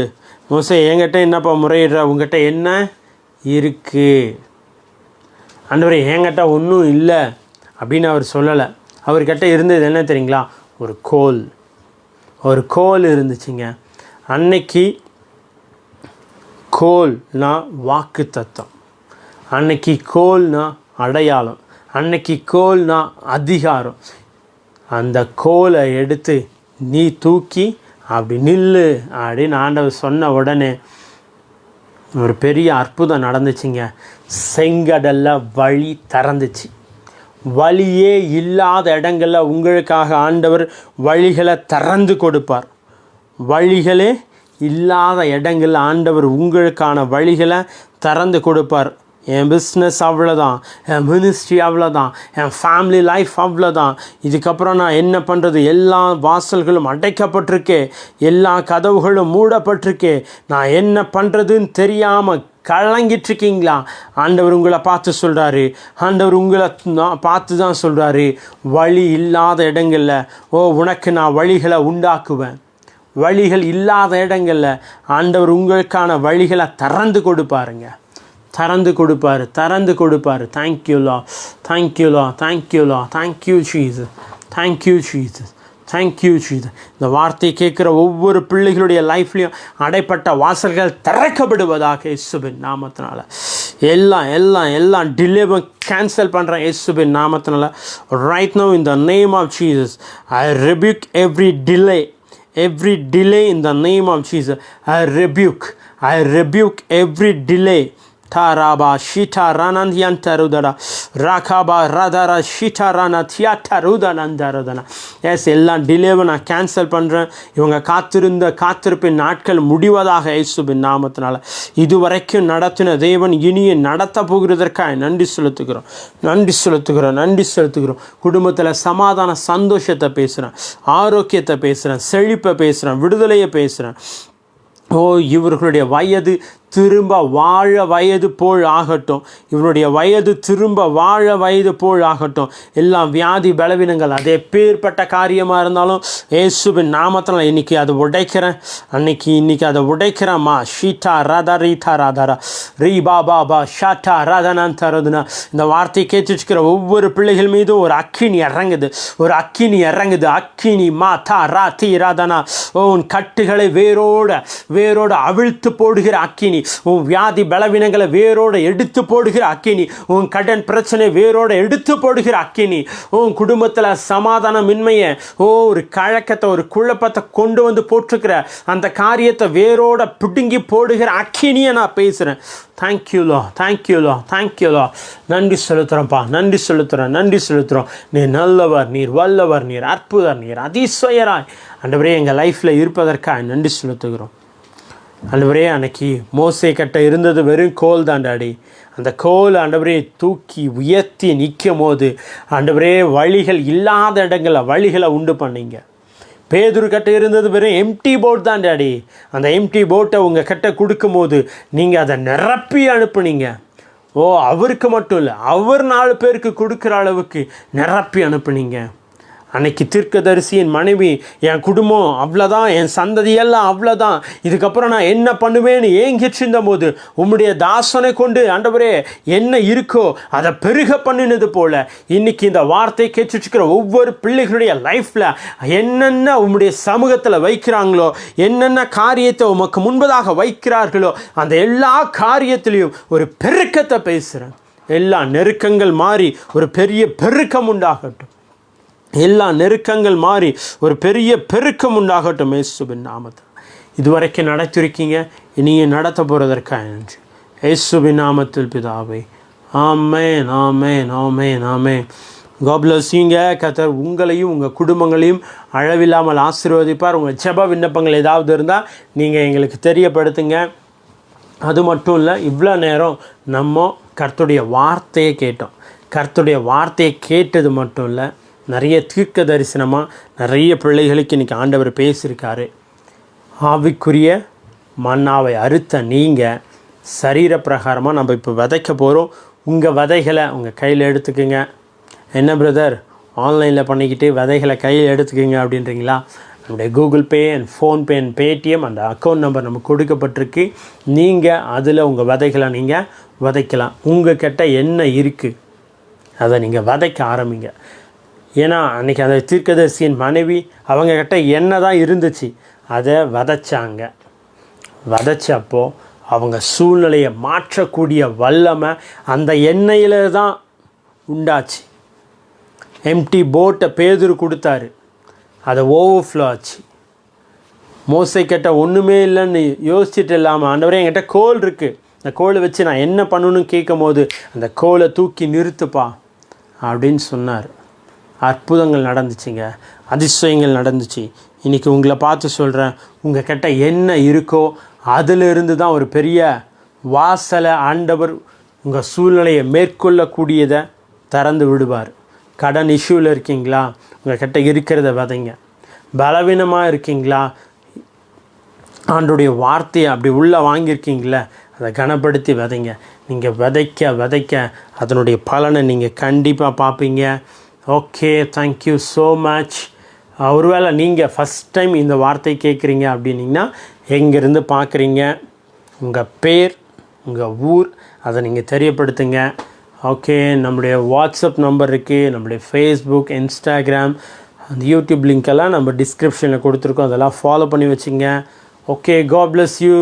மோசே என்கிட்ட என்னப்பா முறையிடுற, உங்ககிட்ட என்ன இருக்குது? ஆண்டவரே என்கிட்ட ஒன்றும் இல்லை அப்படின்னு அவர் சொல்லலை. அவர்கிட்ட இருந்தது என்ன தெரியுங்களா? ஒரு கோல் இருந்துச்சுங்க. அன்னைக்கு கோல்னா வாக்கு தத்தம், அன்னைக்கு கோல்னா அடையாளம், அன்னைக்கு கோல்னா அதிகாரம். அந்த கோலை எடுத்து நீ தூக்கி அப்படி நில்லு அப்படின்னு ஆண்டவர் சொன்ன உடனே ஒரு பெரிய அற்புதம் நடந்துச்சுங்க. செங்கடலில் வழி திறந்துச்சு. வழியே இல்லாத இடங்களில் உங்களுக்காக ஆண்டவர் வழிகளை திறந்து கொடுப்பார். வழிகளே இல்லாத இடங்களில் ஆண்டவர் உங்களுக்கான வழிகளை திறந்து கொடுப்பார். என் பிஸ்னஸ் அவ்வளோதான், என் மினிஸ்ட்ரி அவ்வளோதான், என் ஃபேமிலி லைஃப் அவ்வளோதான், இதுக்கப்புறம் நான் என்ன பண்ணுறது? எல்லா வாசல்களும் அடைக்கப்பட்டிருக்கே, எல்லா கதவுகளும் மூடப்பட்டிருக்கே, நான் என்ன பண்ணுறதுன்னு தெரியாமல் கலங்கிட்டுருக்கீங்களா? ஆண்டவர் உங்களை பார்த்து சொல்கிறாரு. ஆண்டவர் உங்களை பார்த்து தான் சொல்கிறாரு, வழி இல்லாத இடங்களில் உனக்கு நான் வழிகளை உண்டாக்குவேன். வழிகள் இல்லாத இடங்களில் ஆண்டவர் உங்களுக்கான வழிகளை திறந்து கொடுப்பாருங்க. திறந்து கொடுப்பார். தேங்க்யூலா. Thank you Jesus. இந்த வார்த்தையை கேட்குற ஒவ்வொரு பிள்ளைகளுடைய லைஃப்லையும் அடைப்பட்ட வாசல்கள் திறக்கப்படுவதாக இயேசுவின் நாமத்தினால. எல்லாம் டிலேவை கேன்சல் பண்ணுறேன் இயேசுவின் நாமத்தினால. Right now in the name of Jesus I rebuke every delay in the name of Jesus. I rebuke every delay. Taraba shita ranandyantarudara rakaba radara shita ranatyatarudana. Yes, எல்லா டிலேவை நான் கேன்சல் பண்ணுறேன். இவங்க காத்திருப்பின் நாட்கள் முடிவதாக இயேசுவின் நாமத்தினால. இதுவரைக்கும் நடத்தின தேவன் இனியே நடத்த போகிறதற்காக நன்றி செலுத்துகிறோம். குடும்பத்தில் சமாதான சந்தோஷத்தை பேசுகிறேன், ஆரோக்கியத்தை பேசுகிறேன், செழிப்பை பேசுகிறேன், விடுதலையை பேசுகிறேன். இவர்களுடைய வயது திரும்ப வாழ வயது போல் ஆகட்டும். இவனுடைய வயது திரும்ப வாழ வயது போல் ஆகட்டும். எல்லாம் வியாதி பலவீனங்கள் அதே பேர்பட்ட காரியமாக இருந்தாலும் இயேசுவின் நாமத்தில் இன்னைக்கு அதை உடைக்கிறேன். இன்னைக்கு அதை உடைக்கிறேம்மா. ஷீட்டா ரதா ரீதா ராதாரா ரீ பாபா ஷாட்டா ரதனான் தரதுனா. இந்த வார்த்தையை கேட்டுச்சுக்கிற ஒவ்வொரு பிள்ளைகள் மீதும் ஒரு அக்கினி இறங்குது. அக்கினி மா தா ரா தீ ராதனா. உன் கட்டுகளை வேரோட அவிழ்த்து போடுகிற அக்கினி. உன் வியாதி பலவீனங்களை வேரோடு எடுத்து போடுகிற அக்கினி. உன் கடன் பிரச்சனை வேரோடு எடுத்து போடுகிற அக்கினி. உன் குடும்பத்தில் சமாதானமின்மையை, ஒரு கழக்கத்தை, ஒரு குழப்பத்தை கொண்டு வந்து போட்டிருக்கிற அந்த காரியத்தை வேரோட பிடுங்கி போடுகிற அக்கினியை நான் பேசுகிறேன். தேங்க்யூலோ. நன்றி செலுத்துகிறோம். நீர் நல்லவர், நீர் வல்லவர், நீர் அற்புதர், நீர் அதிசயராய் ஆண்டவரே எங்கள் லைஃப்பில் இருப்பதற்காக நன்றி செலுத்துகிறோம். ஆண்டவரே, அன்னைக்கு மோசே கிட்ட இருந்தது வெறும் கோல் தான் டாடி. அந்த கோல் ஆண்டவரே தூக்கி உயர்த்தி நிற்கும் போது ஆண்டவரே வழிகள் இல்லாத இடங்களில் வழிகளை உண்டு பண்ணீங்க. பேதுரு கிட்ட இருந்தது வெறும் எம்டி போட் தான் டாடி. அந்த எம்டி போட்டை உங்கள் கிட்ட கொடுக்கும்போது நீங்கள் அதை நிரப்பி அனுப்புனீங்க. அவருக்கு மட்டும் இல்லை, அவர் 4 பேருக்கு கொடுக்குற அளவுக்கு நிரப்பி அனுப்புனீங்க. அன்னைக்கு தீர்க்கதரிசியின் மனைவி, என் குடும்பம் அவ்வளோதான், என் சந்ததியெல்லாம் அவ்வளோதான், இதுக்கப்புறம் நான் என்ன பண்ணுவேன்னு ஏங்கிட்டு இருந்தபோது உம்முடைய தாசனை கொண்டு ஆண்டவரே என்ன இருக்கோ அதை பெருக பண்ணினது போல் இன்னைக்கு இந்த வார்த்தை கேட்டுருக்கிற ஒவ்வொரு பிள்ளைகளுடைய லைஃப்பில் என்னென்ன உம்முடைய சமூகத்தில் வைக்கிறாங்களோ, என்னென்ன காரியத்தை உமக்கு முன்பதாக வைக்கிறார்களோ அந்த எல்லா காரியத்திலையும் ஒரு பெருக்கத்தை பேசுகிறேன். எல்லா நெருக்கங்கள் மாறி ஒரு பெரிய பெருக்கம் உண்டாகட்டும். எல்லா நெருக்கங்கள் மாறி ஒரு பெரிய பெருக்கம் உண்டாகட்டும் இயேசுவின் நாமத்தில். இதுவரைக்கும் நடத்திருக்கீங்க, இனியே நடத்த போகிறதற்காக நன்றி இயேசுவின் நாமத்தில் பிதாவே. ஆமென் ஆமென் ஆமென் ஆமென். God bless you. கர்த்தர் உங்களையும் உங்கள் குடும்பங்களையும் அளவில்லாமல் ஆசீர்வதிப்பார். உங்கள் ஜெப விண்ணப்பங்கள் ஏதாவது இருந்தால் நீங்கள் எங்களுக்கு தெரியப்படுத்துங்க. அது மட்டும் இல்லை, இவ்வளோ நேரம் நம்ம கர்த்தருடைய வார்த்தையை கேட்டோம். கர்த்தருடைய வார்த்தையை கேட்டது மட்டும் இல்லை, நிறைய தீர்க்க தரிசனமாக நிறைய பிள்ளைகளுக்கு இன்றைக்கி ஆண்டவர் பேசியிருக்காரு. ஆவிக்குரிய மன்னாவை அறுத்த நீங்கள் சரீர பிரகாரமாக நம்ம இப்போ விதைக்க போகிறோம். உங்கள் விதைகளை உங்கள் கையில் எடுத்துக்குங்க. என்ன பிரதர் ஆன்லைனில் பண்ணிக்கிட்டு விதைகளை கையில் எடுத்துக்குங்க அப்படின்றீங்களா? நம்முடைய Google pay and PhonePe and Paytm அந்த அக்கௌண்ட் நம்பர் நமக்கு கொடுக்கப்பட்டிருக்கு. நீங்கள் அதில் உங்கள் விதைகளை நீங்கள் விதைக்கலாம். உங்கள் கிட்ட என்ன இருக்குது அதை நீங்கள் விதைக்க ஆரம்பிங்க. ஏன்னா அன்றைக்கி அந்த தீர்க்கதரிசியின் மனைவி அவங்கக்கிட்ட எண்ணெய் தான் இருந்துச்சு, அதை விதைச்சாங்க. விதைச்சப்போ அவங்க சூழ்நிலையை மாற்றக்கூடிய வல்லமை அந்த எண்ணெயில் தான் உண்டாச்சு. எம்டி போட்டை பேதுரு கொடுத்தாரு, அதை ஓவர்ஃப்ளோ ஆச்சு. மோசை கிட்ட ஒன்றுமே இல்லைன்னு யோசிச்சுட்டு இல்லாமல், ஆண்டவரே என்கிட்ட கோல் இருக்குது, அந்த கோலை வச்சு நான் என்ன பண்ணணும்னு கேட்கும் போது அந்த கோலை தூக்கி நிறுத்துப்பா அப்படின்னு சொன்னார். அற்புதங்கள் நடந்துச்சுங்க, அதிசயங்கள் நடந்துச்சு. இன்றைக்கி உங்களை பார்த்து சொல்கிறேன், உங்கள் கிட்ட என்ன இருக்கோ அதிலிருந்து தான் ஒரு பெரிய வாசலை ஆண்டவர் உங்கள் சூழ்நிலையை மேற்கொள்ளக்கூடியதை திறந்து விடுவார். கடன் இஷ்யூவில் இருக்கீங்களா? உங்கள் கிட்ட இருக்கிறத விதைங்க. பலவீனமாக இருக்கீங்களா? ஆண்டோடைய வார்த்தையை அப்படி உள்ளே வாங்கியிருக்கீங்களே, அதை கனப்படுத்தி விதைங்க. நீங்கள் விதைக்க விதைக்க அதனுடைய பலனை நீங்கள் கண்டிப்பாக பார்ப்பீங்க. Okay, thank you so much. ஒருவேளை நீங்கள் ஃபஸ்ட் டைம் இந்த வார்த்தை கேட்குறீங்க அப்படின்னிங்கன்னா, எங்கேருந்து பார்க்குறீங்க, உங்கள் பேர், உங்கள் ஊர், அதை நீங்கள் தெரியப்படுத்துங்க. ஓகே, நம்முடைய வாட்ஸ்அப் நம்பர் இருக்குது, நம்முடைய ஃபேஸ்புக், இன்ஸ்டாகிராம், அந்த யூடியூப் லிங்க்கெல்லாம் நம்ம டிஸ்கிரிப்ஷனில் கொடுத்துருக்கோம். அதெல்லாம் ஃபாலோ பண்ணி வச்சுங்க. Okay, God bless you.